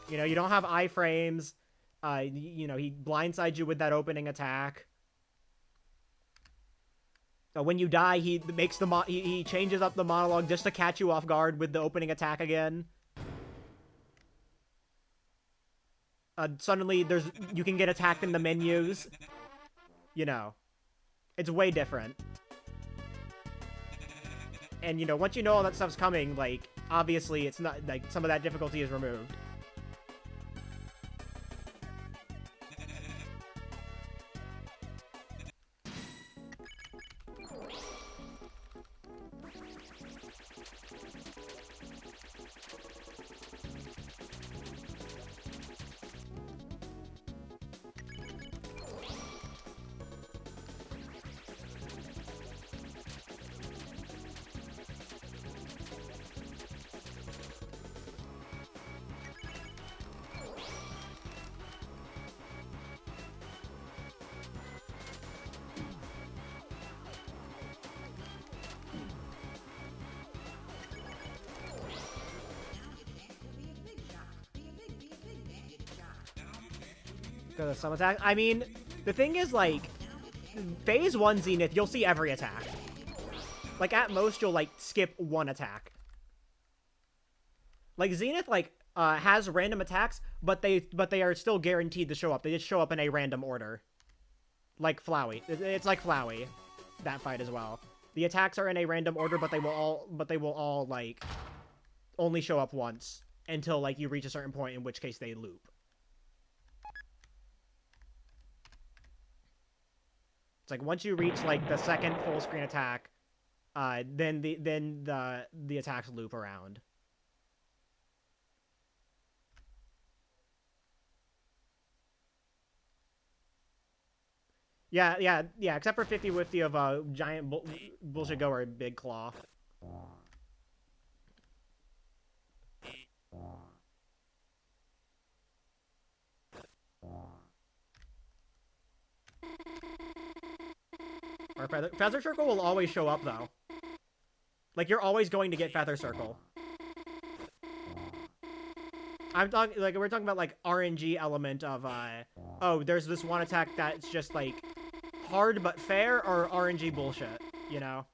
You know, you don't have iframes. You know, he blindsides you with that opening attack. When you die, he makes the he changes up the monologue just to catch you off guard with the opening attack again. Suddenly, you can get attacked in the menus. You know, it's way different. And, you know, once you know all that stuff's coming, like, obviously, it's not, like, some of that difficulty is removed. Because of some attack. I mean, the thing is, like, Phase 1 Zenith, you'll see every attack. Like, at most, you'll, like, skip one attack. Like, Zenith, like, has random attacks, but they are still guaranteed to show up. They just show up in a random order. Like Flowey. It's like Flowey, that fight as well. The attacks are in a random order, but they will all, like, only show up once until, like, you reach a certain point, in which case they loop. like once you reach like the second full screen attack, then the attacks loop around. Yeah, except for 50-50 of giant bullshit goer Big Claw. Or Feather Circle will always show up though. Like you're always going to get Feather Circle. I'm talking like we're talking about like RNG element of oh, there's this one attack that's just like hard but fair, or RNG bullshit, you know?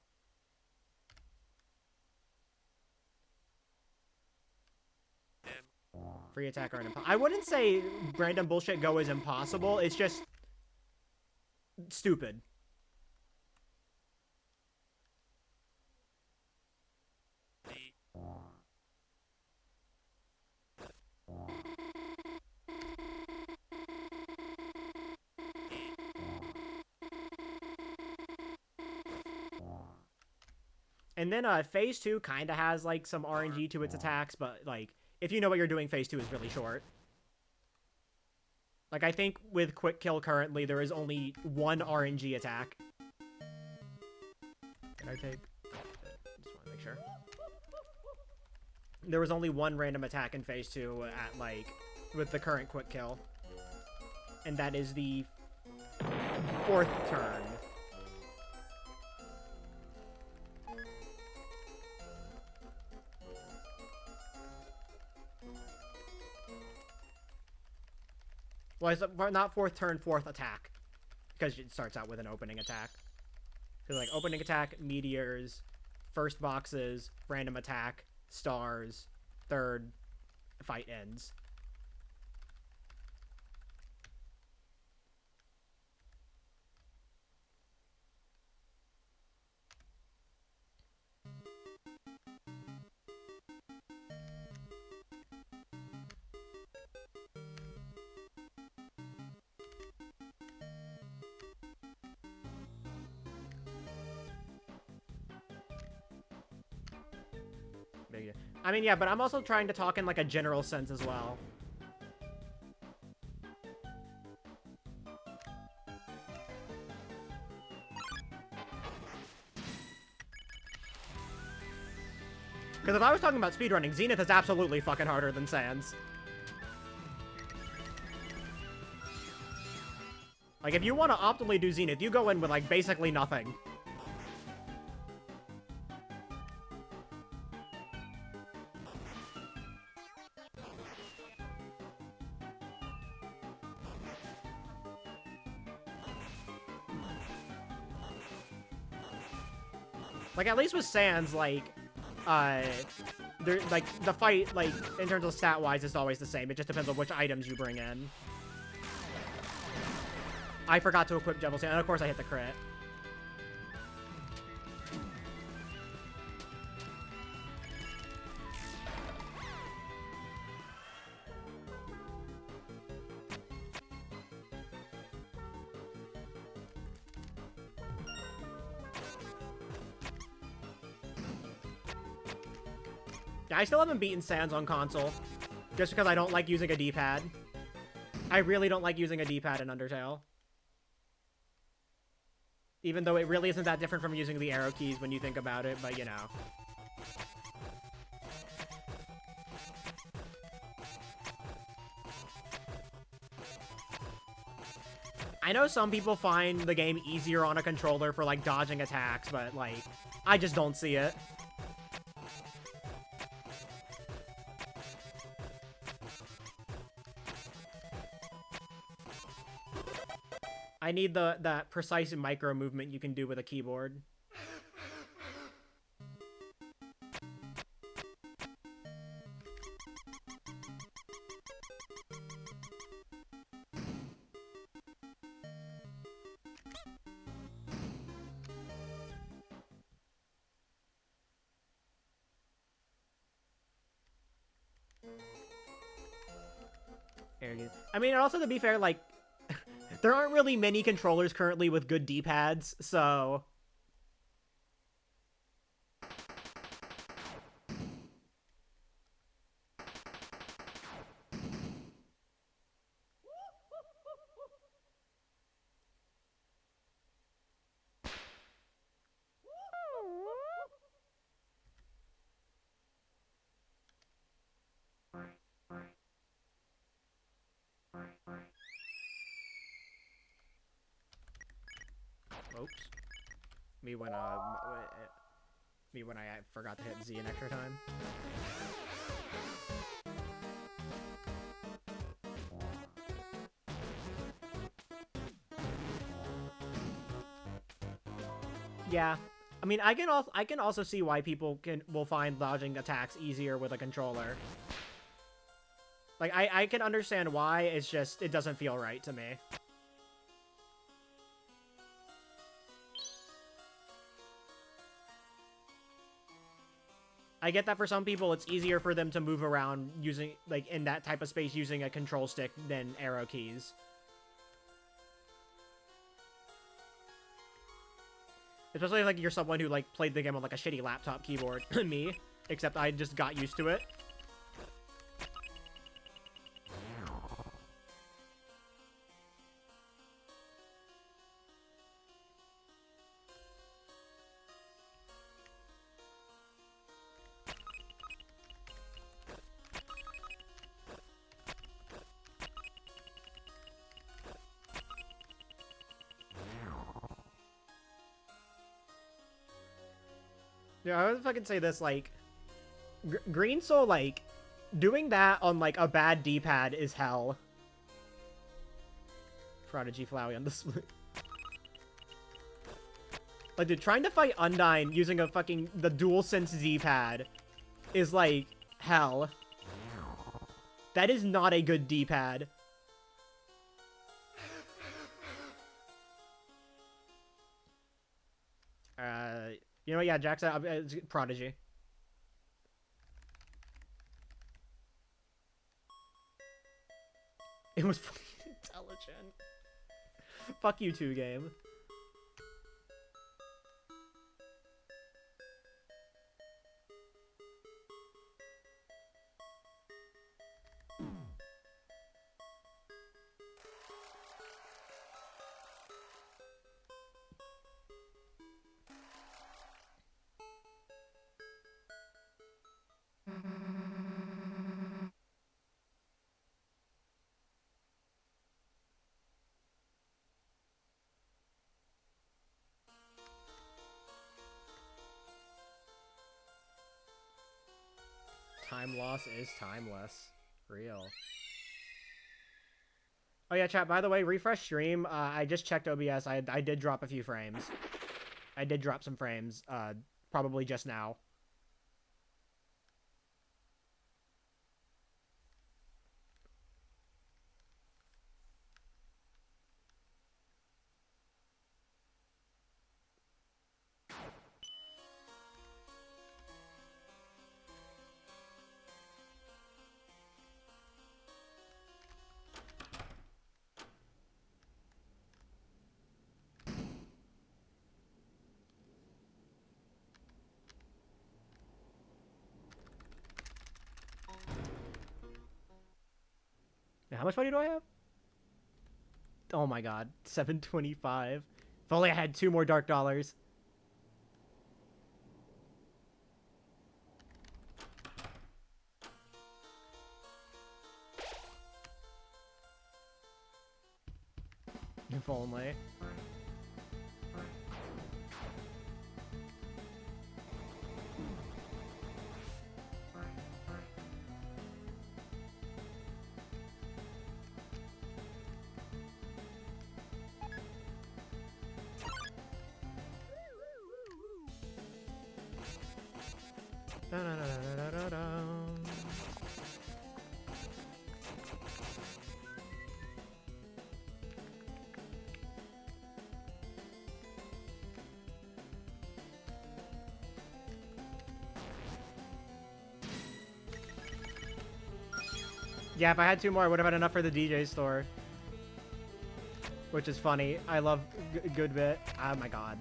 Free attack or I wouldn't say random bullshit go is impossible. It's just stupid. And then Phase 2 kind of has like some RNG to its attacks, but like if you know what you're doing, Phase 2 is really short. Like I think with Quick Kill currently there is only one RNG attack. Can I take? Just want to make sure. There was only one random attack in Phase 2 at like with the current Quick Kill, and that is the 4th turn. Well, it's not 4th turn, 4th attack, because it starts out with an opening attack. Because like opening attack, meteors, first boxes, random attack, stars, 3rd, fight ends. I mean, yeah, but I'm also trying to talk in like a general sense as well. Because if I was talking about speedrunning, Zenith is absolutely fucking harder than Sans. Like, if you want to optimally do Zenith, you go in with, like, basically nothing. Like, at least with Sans, like, like, the fight, like, in terms of stat-wise, is always the same. It just depends on which items you bring in. I forgot to equip Devil Sand, and of course I hit the crit. Yeah, I still haven't beaten Sans on console, just because I don't like using a D-pad. I really don't like using a D-pad in Undertale. Even though it really isn't that different from using the arrow keys when you think about it, but you know. I know some people find the game easier on a controller for, like, dodging attacks, but, like, I just don't see it. I need that precise micro movement you can do with a keyboard. I mean, also to be fair, like, There aren't really many controllers currently with good D-pads, so... Oops. Me when I forgot to hit Z an extra time. Yeah. I mean, I can also see why people will find dodging attacks easier with a controller. Like, I can understand why, it's just, it doesn't feel right to me. I get that for some people, it's easier for them to move around using, like, in that type of space using a control stick than arrow keys. Especially if, like, you're someone who, like, played the game on, like, a shitty laptop keyboard. Me. Except I just got used to it. Yeah, I would fucking say this, like, Green Soul, like, doing that on, like, a bad D-pad is hell. Prodigy Flowey on the split. Like, dude, trying to fight Undyne using the DualSense Z-pad is, like, hell. That is not a good D-pad. You know what, yeah, Jack's Prodigy. It was fucking intelligent. Fuck you too, game. Time loss is timeless. Real. Oh yeah, chat, by the way, refresh stream. I just checked OBS. I did drop a few frames. I did drop some frames, probably just now. How much money do I have? Oh my god, 725. If only I had 2 more Dark Dollars. If only. Yeah, if I had 2 more, I would have had enough for the DJ store. which is funny. I love good bit. Oh my god.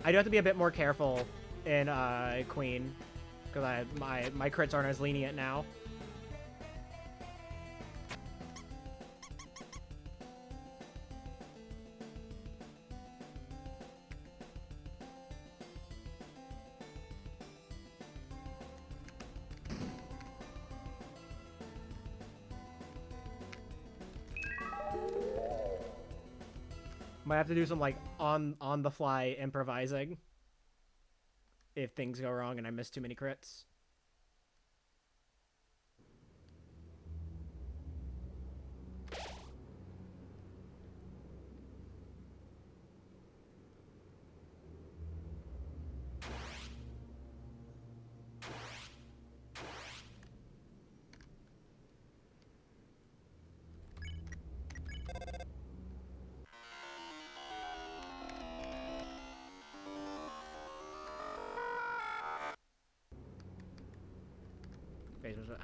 I do have to be a bit more careful in Queen, because my crits aren't as lenient now. Might have to do some like on the fly improvising if things go wrong and I miss too many crits.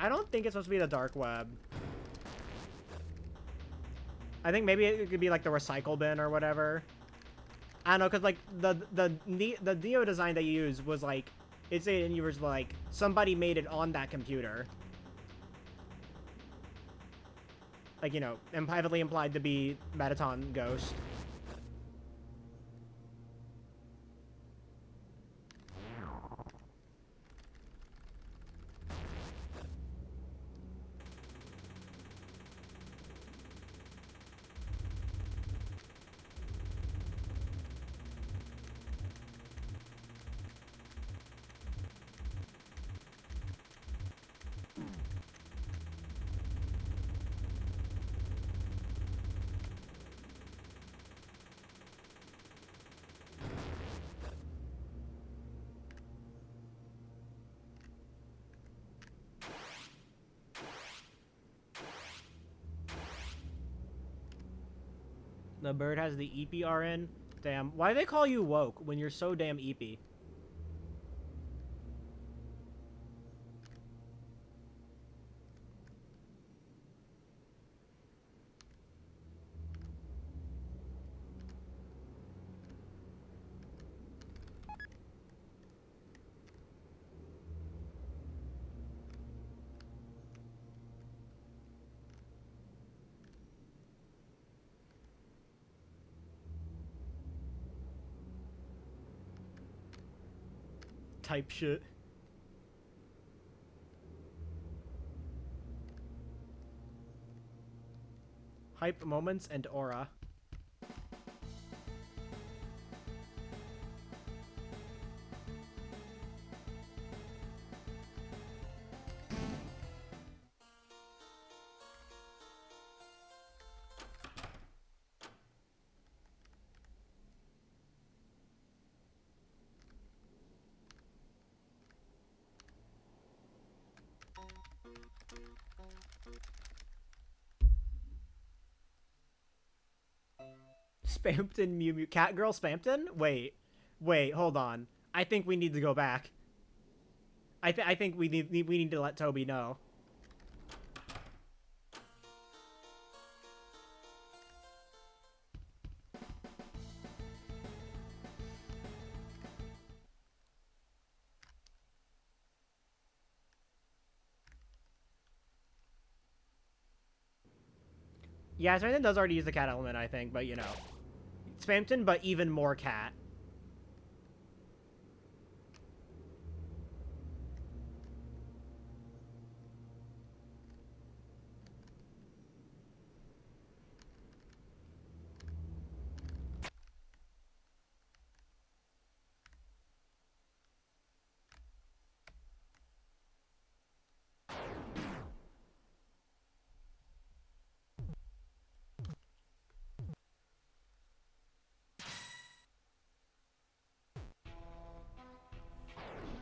I don't think it's supposed to be the dark web. I think maybe it could be like the recycle bin or whatever. I don't know, cause like the Dio design that you used was like, it's and you were like somebody made it on that computer. Like, you know, and heavily implied to be Mettaton Ghost. The bird has the EPRN. Damn, why do they call you woke when you're so damn EP? Type shit. Hype moments and aura. Spampton Mew Mew. Cat Girl Spampton? Wait, hold on. I think we need to go back. I think we need to let Toby know. Yeah, Spampton does already use the cat element, I think, but you know. Spampton, but even more cat.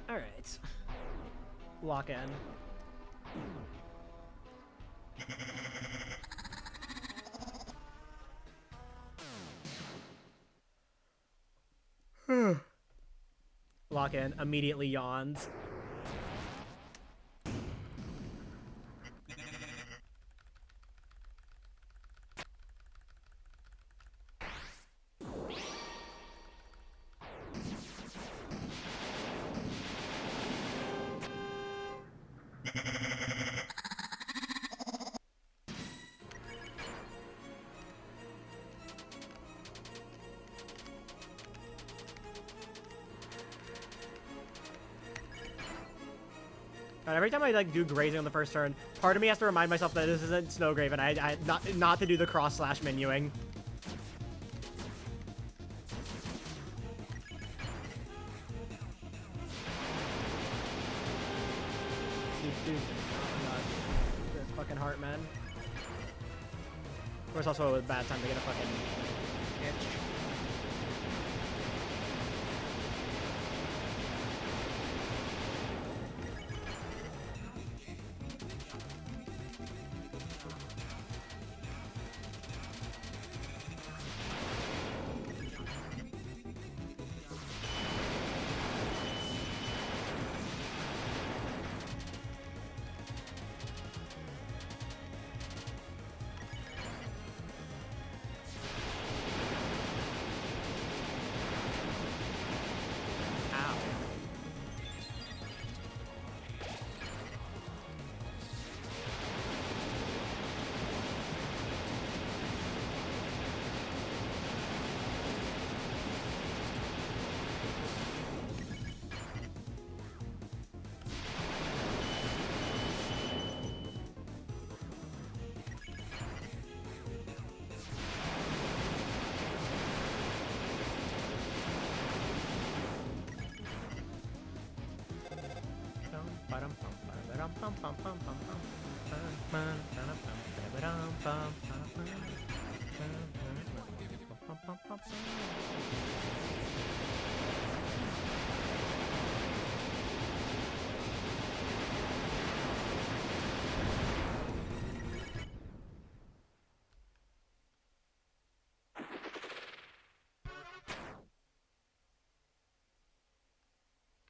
Alright. Lock in. Lock in. Immediately yawns. Every time I like do grazing on the first turn, part of me has to remind myself that this isn't Snowgrave and I not to do the cross slash menuing. Dude, this fucking heart, man. Of course, also a bad time to get a fucking itch.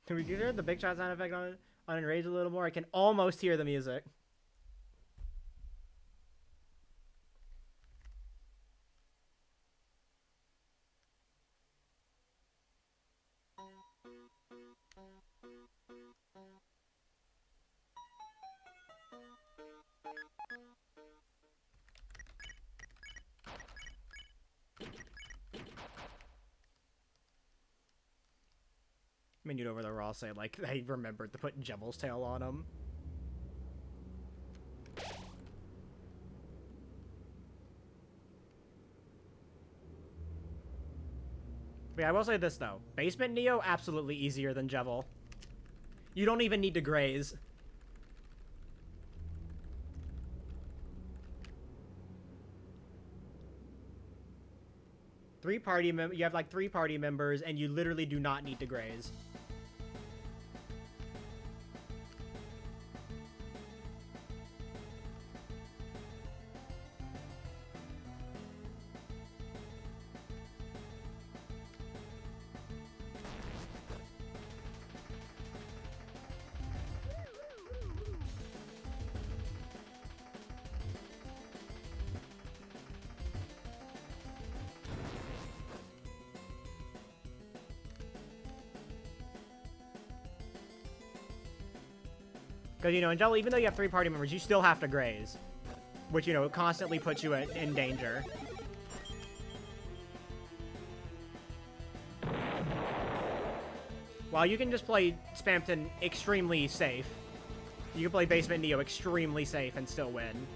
Can we get the big shot sound effect on Enrage a little more? I can almost hear the music. Minued over the Raw say like they remembered to put Jevel's tail on him. But yeah, I will say this though. Basement Neo, absolutely easier than Jevel. You don't even need to graze. You have like 3 party members and you literally do not need to graze. Because, you know, in Jevel, even though you have 3 party members, you still have to graze. Which, you know, constantly puts you in danger. While you can just play Spamton extremely safe, you can play Basement Neo extremely safe and still win.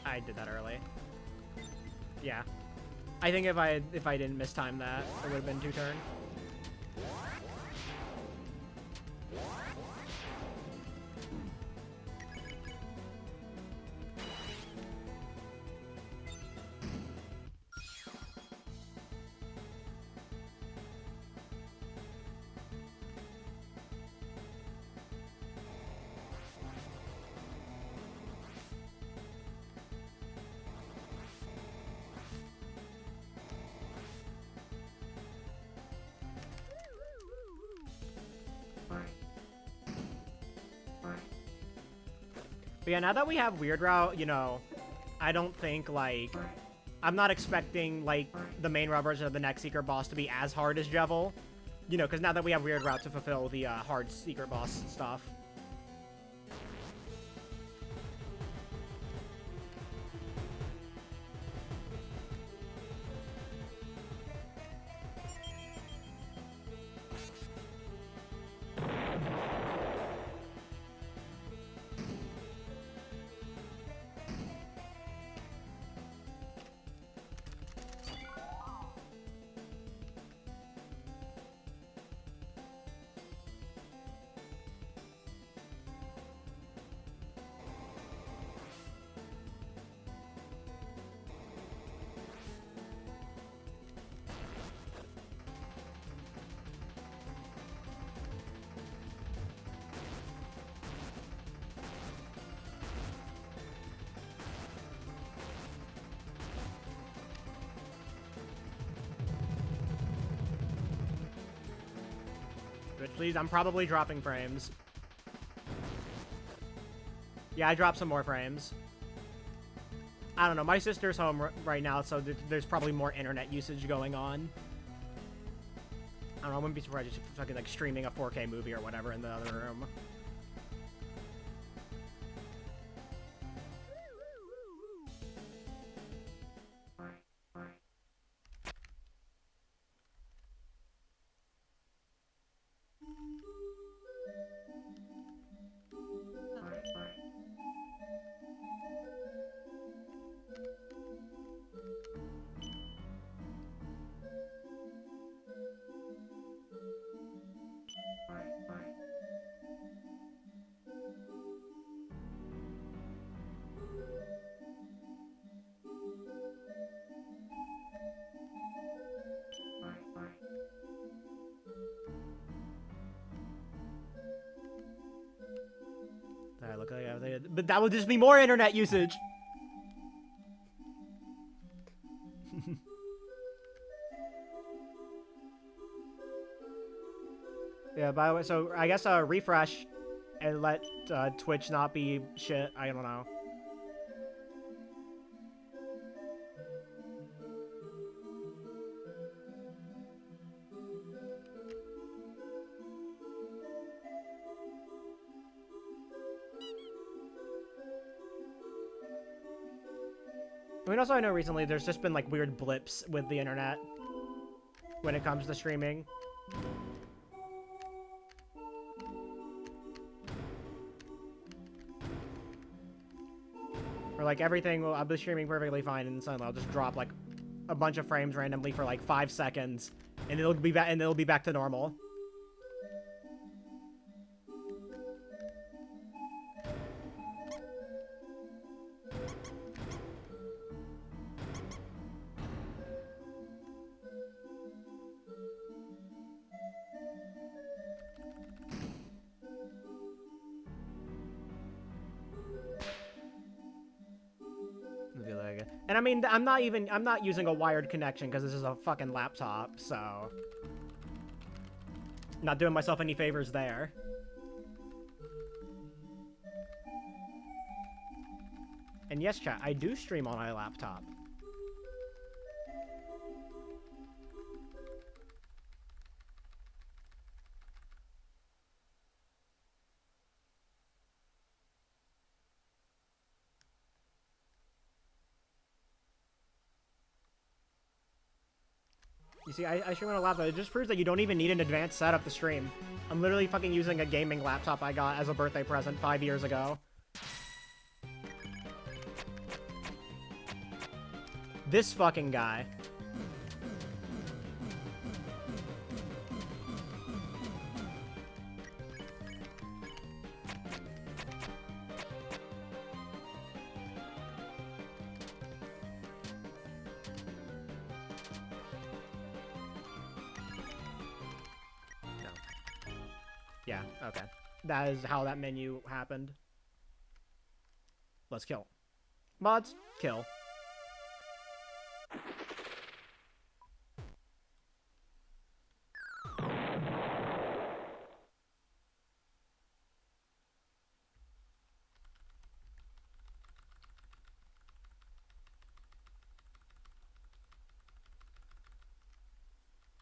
I did that early. Yeah. I think if I didn't mistime that, it would have been 2 turn. But yeah, now that we have Weird Route, you know, I don't think, like... I'm not expecting, like, the main route version of the next Secret Boss to be as hard as Jevil. You know, because now that we have Weird Route to fulfill the hard Secret Boss stuff. Which, please, I'm probably dropping frames. Yeah, I dropped some more frames. I don't know, my sister's home right now, so there's probably more internet usage going on. I don't know, I wouldn't be surprised if she's fucking, like, streaming a 4K movie or whatever in the other room. Look like but that would just be more internet usage. Yeah, by the way, so I guess refresh and let Twitch not be shit. I don't know. I mean, also I know recently there's just been like weird blips with the internet when it comes to streaming. Or like everything, I'll be streaming perfectly fine, and suddenly I'll just drop like a bunch of frames randomly for like 5 seconds, and it'll be back to normal. And I mean, I'm not using a wired connection because this is a fucking laptop, so not doing myself any favors there. And yes, chat, I do stream on my laptop. You see, I stream on a laptop. It just proves that you don't even need an advanced setup to stream. I'm literally fucking using a gaming laptop I got as a birthday present 5 years ago. This fucking guy. Yeah, okay. That is how that menu happened. Let's kill. Mods, kill.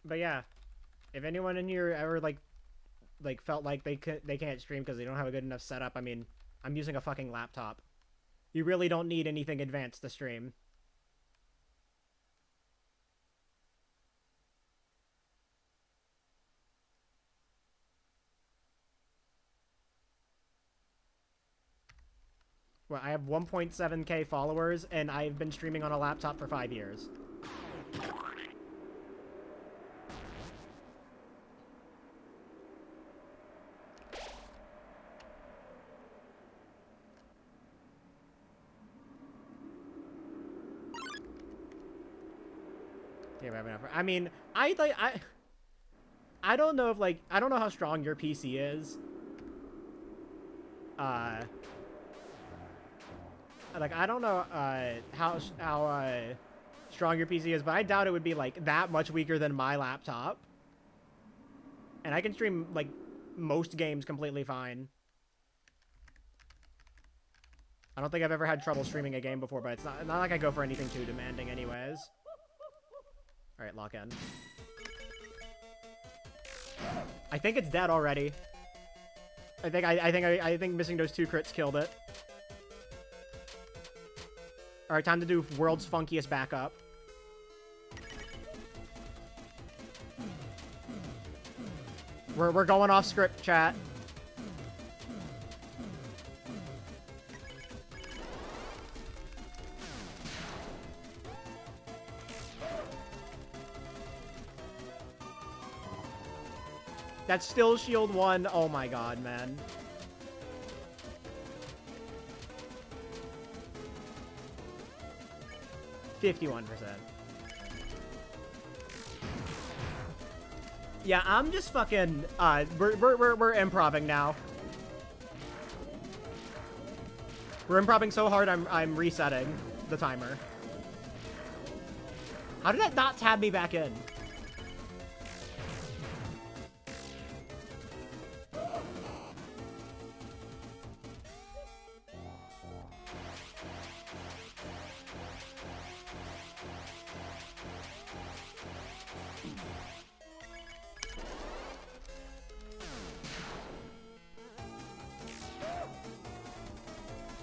But yeah, if anyone in here ever like felt like they can't stream because they don't have a good enough setup, I mean, I'm using a fucking laptop. You really don't need anything advanced to stream. Well, I have 1.7k followers, and I've been streaming on a laptop for 5 years. Yeah, I mean, I don't know if I don't know how strong your PC is. Like I don't know how strong your PC is, but I doubt it would be like that much weaker than my laptop. And I can stream like most games completely fine. I don't think I've ever had trouble streaming a game before, but it's not like I go for anything too demanding anyways. All right, lock in. I think it's dead already. I think missing those 2 crits killed it. All right, time to do world's funkiest backup. We're going off script, chat. That's still shield 1. Oh my god, man. $51%. Yeah, I'm just fucking we're improving now. We're improving so hard I'm resetting the timer. How did that not tab me back in?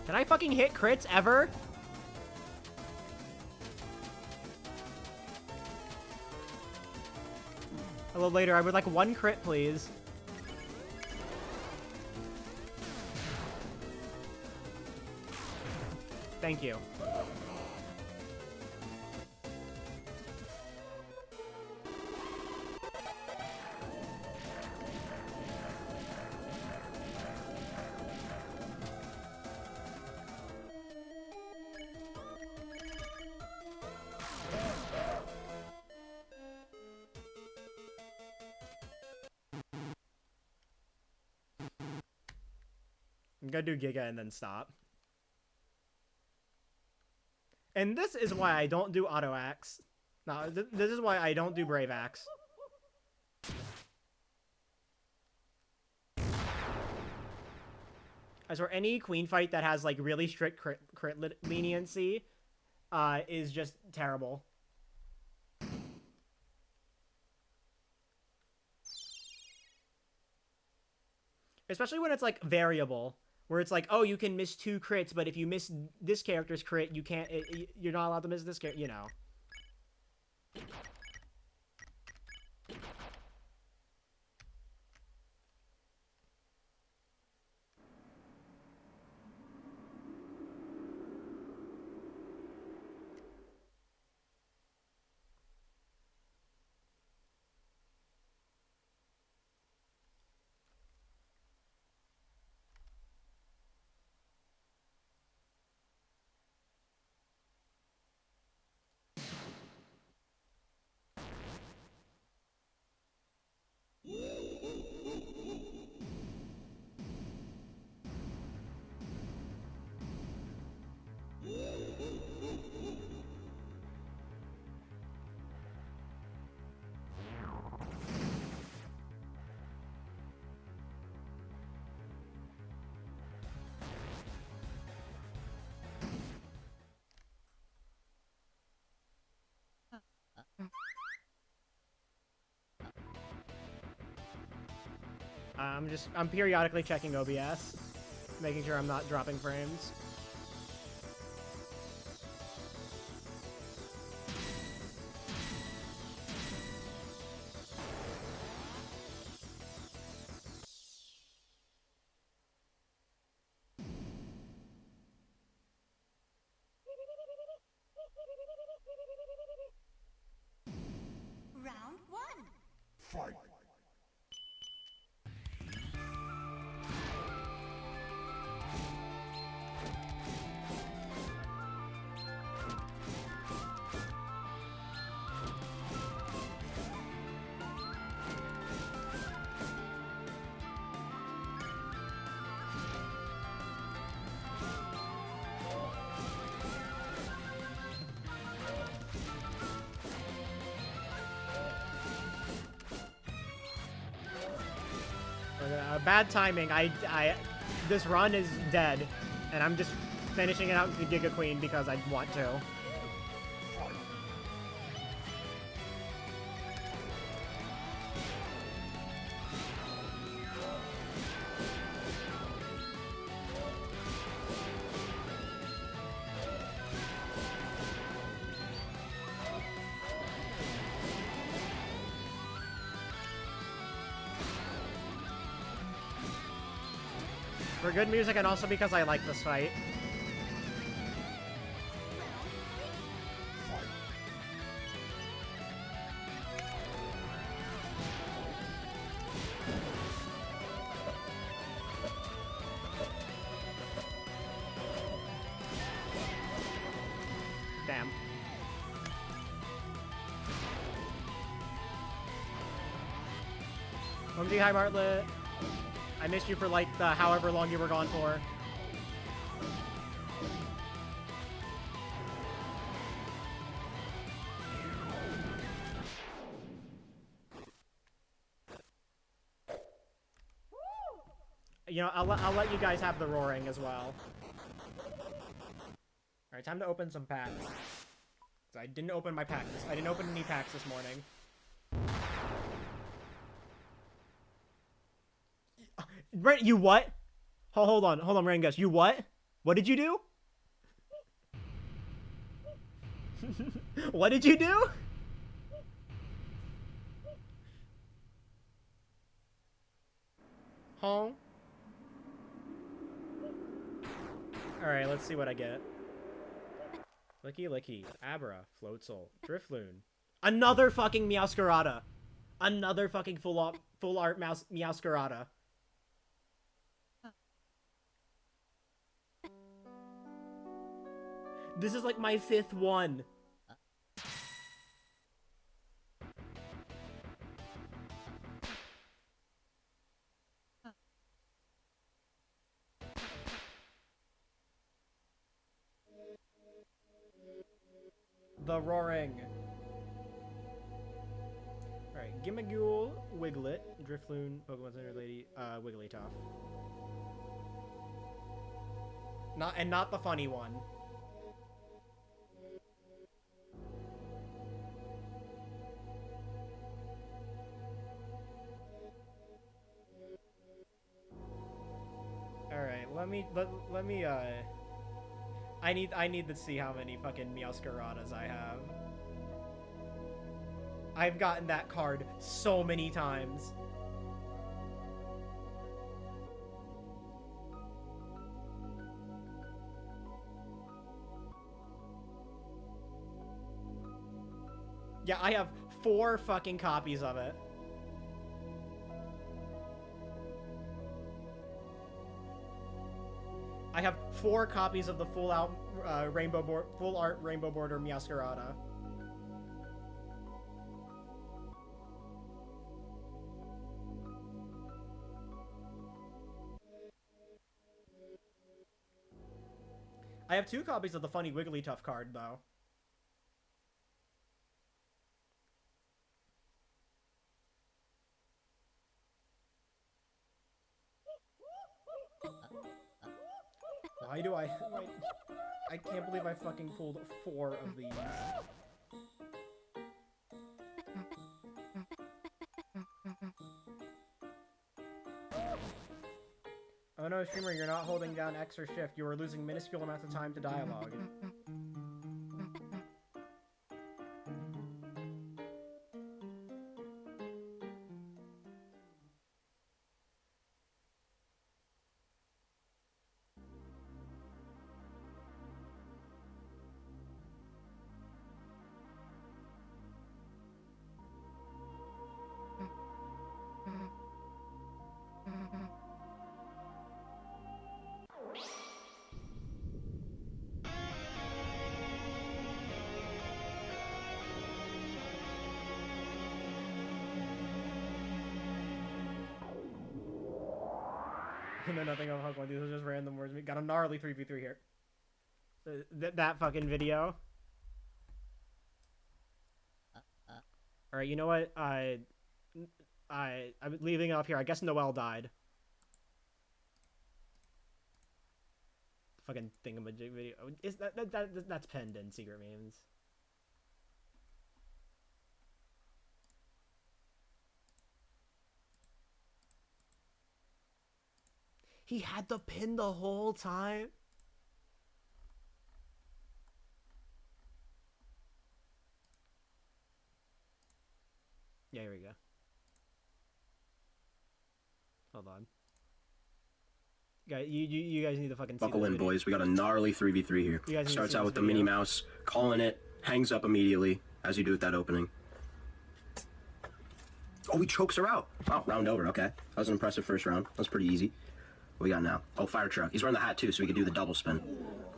Can I fucking hit crits ever? A little later, I would like 1 crit, please. Thank you. I'm gonna do Giga and then stop. And this is why I don't do Auto Axe. No, this is why I don't do Brave Axe. I swear, any queen fight that has like really strict crit leniency is just terrible. Especially when it's like variable, where it's like, oh, you can miss 2 crits, but if you miss this character's crit, you can't. You're not allowed to miss this character. You know. I'm periodically checking OBS, making sure I'm not dropping frames. Round one. Fight! Bad timing. This run is dead, and I'm just finishing it out with the Giga Queen because I want to. For good music and also because I like this fight. Damn. OMG, hi Bartlett. I missed you for like the however long you were gone for. You know, I'll let you guys have the roaring as well. Alright, time to open some packs. I didn't open my packs. I didn't open any packs this morning. You what? Hold on, Rangus. You what? What did you do? What did you do? Huh? Alright, let's see what I get. Licky Licky, Abra, Floatzel, Drifloon. Another fucking Meowscarada. Another fucking full art Meowscarada. This is like my 5th one. The roaring. Alright, Gimmighoul, Wiglet, Drifloon, Pokemon Center Lady, Wigglytuff. Not the funny one. Alright, let me I need to see how many fucking Meowscaradas I have. I've gotten that card so many times. Yeah, I have 4 fucking copies of it. I have 4 copies of the full art rainbow border Meowscarada. I have 2 copies of the funny Wigglytuff card though. Why do I... I can't believe I fucking pulled 4 of these. Oh no, streamer, you're not holding down X or shift. You are losing minuscule amounts of time to dialogue. I know nothing of Hunk 1. These are just random words. We got a gnarly 3v3 here. That fucking video. Alright, you know what? I'm leaving off here. I guess Noel died. Fucking thingamajig video. Is that's penned in secret memes. He had the pin the whole time. Yeah, here we go. Hold on. You guys need to fucking see Buckle in, video. boys. We got a gnarly 3v3 here. Starts out with the Minnie Mouse, calling it, hangs up immediately, as you do with that opening. Oh, he chokes her out. Oh, round over. Okay. That was an impressive first round. That was pretty easy. What we got now? Oh, fire truck. He's wearing the hat, too, so we could do the double spin.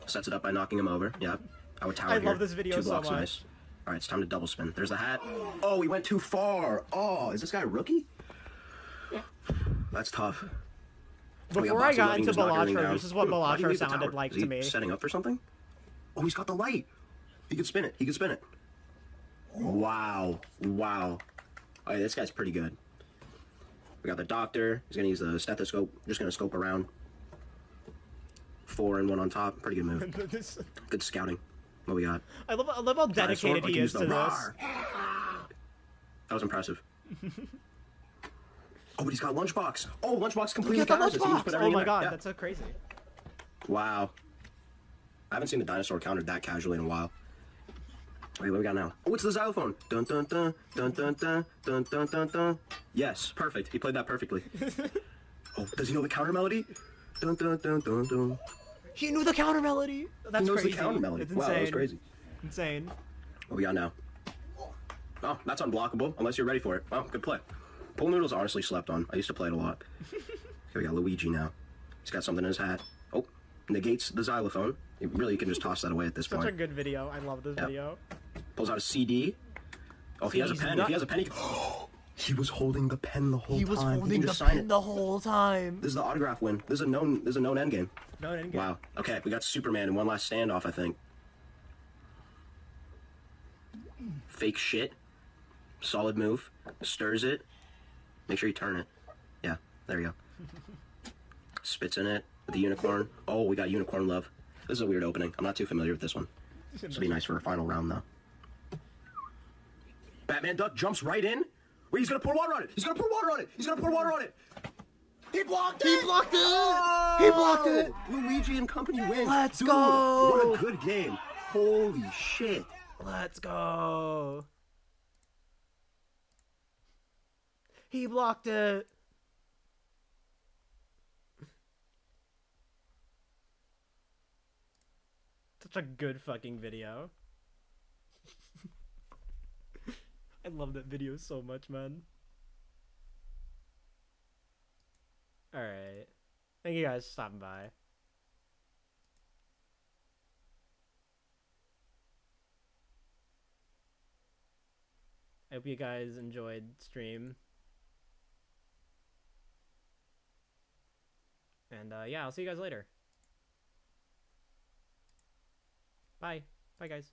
Sets it up by knocking him over. Yep. I would tower here. I love this video so much. Nice. All right, it's time to double spin. There's the hat. Oh, he went too far. Oh, is this guy a rookie? That's tough. Before I got into Balatro, this is what Balatro sounded like to me. Setting up for something? Oh, he's got the light. He can spin it. He can spin it. Wow. Wow. Oh, yeah, this guy's pretty good. We got the doctor. He's going to use the stethoscope. Just going to scope around. 4 and 1 on top. Pretty good move. Good scouting. What we got? I love how dedicated he is to this. That was impressive. Oh, but he's got Lunchbox. Oh, Lunchbox completely counters this. Oh my god, that's so crazy. Wow. I haven't seen the dinosaur countered that casually in a while. Wait, what we got now? Oh, it's the xylophone. Dun dun dun dun dun dun dun dun dun dun. Yes, perfect. He played that perfectly. Oh, does he know the counter melody? Dun dun dun dun dun. He knew the counter melody. That's he knows crazy. The counter melody. It's insane. Wow, that was crazy. Insane. What we got now? Oh, that's unblockable unless you're ready for it. Oh, good play. Pool Noodle's honestly slept on. I used to play it a lot. Okay, we got Luigi now. He's got something in his hat. Oh, negates the xylophone. You can just toss that away at this point. Such a good video. I love this video. Pulls out a CD. Oh, if he has a pen. If he has a pen, he was holding the pen the whole time. He was holding the pen the whole time. This is the autograph win. This is a known endgame. Known endgame. Wow. Okay, we got Superman in one last standoff, I think. Fake shit. Solid move. Stirs it. Make sure you turn it. Yeah, there you go. Spits in it with the unicorn. Oh, we got unicorn love. This is a weird opening. I'm not too familiar with this one. This will be nice for a final round, though. Batman Duck jumps right in. Wait, he's gonna pour water on it. He's gonna pour water on it. He's gonna pour water on it. He blocked it. He blocked it. Oh! He blocked it. Luigi and company win. Let's Dude, go. What a good game. Holy shit. Let's go. He blocked it. Such a good fucking video. I love that video so much, man. Alright. Thank you guys for stopping by. I hope you guys enjoyed stream. And yeah, I'll see you guys later. Bye. Bye, guys.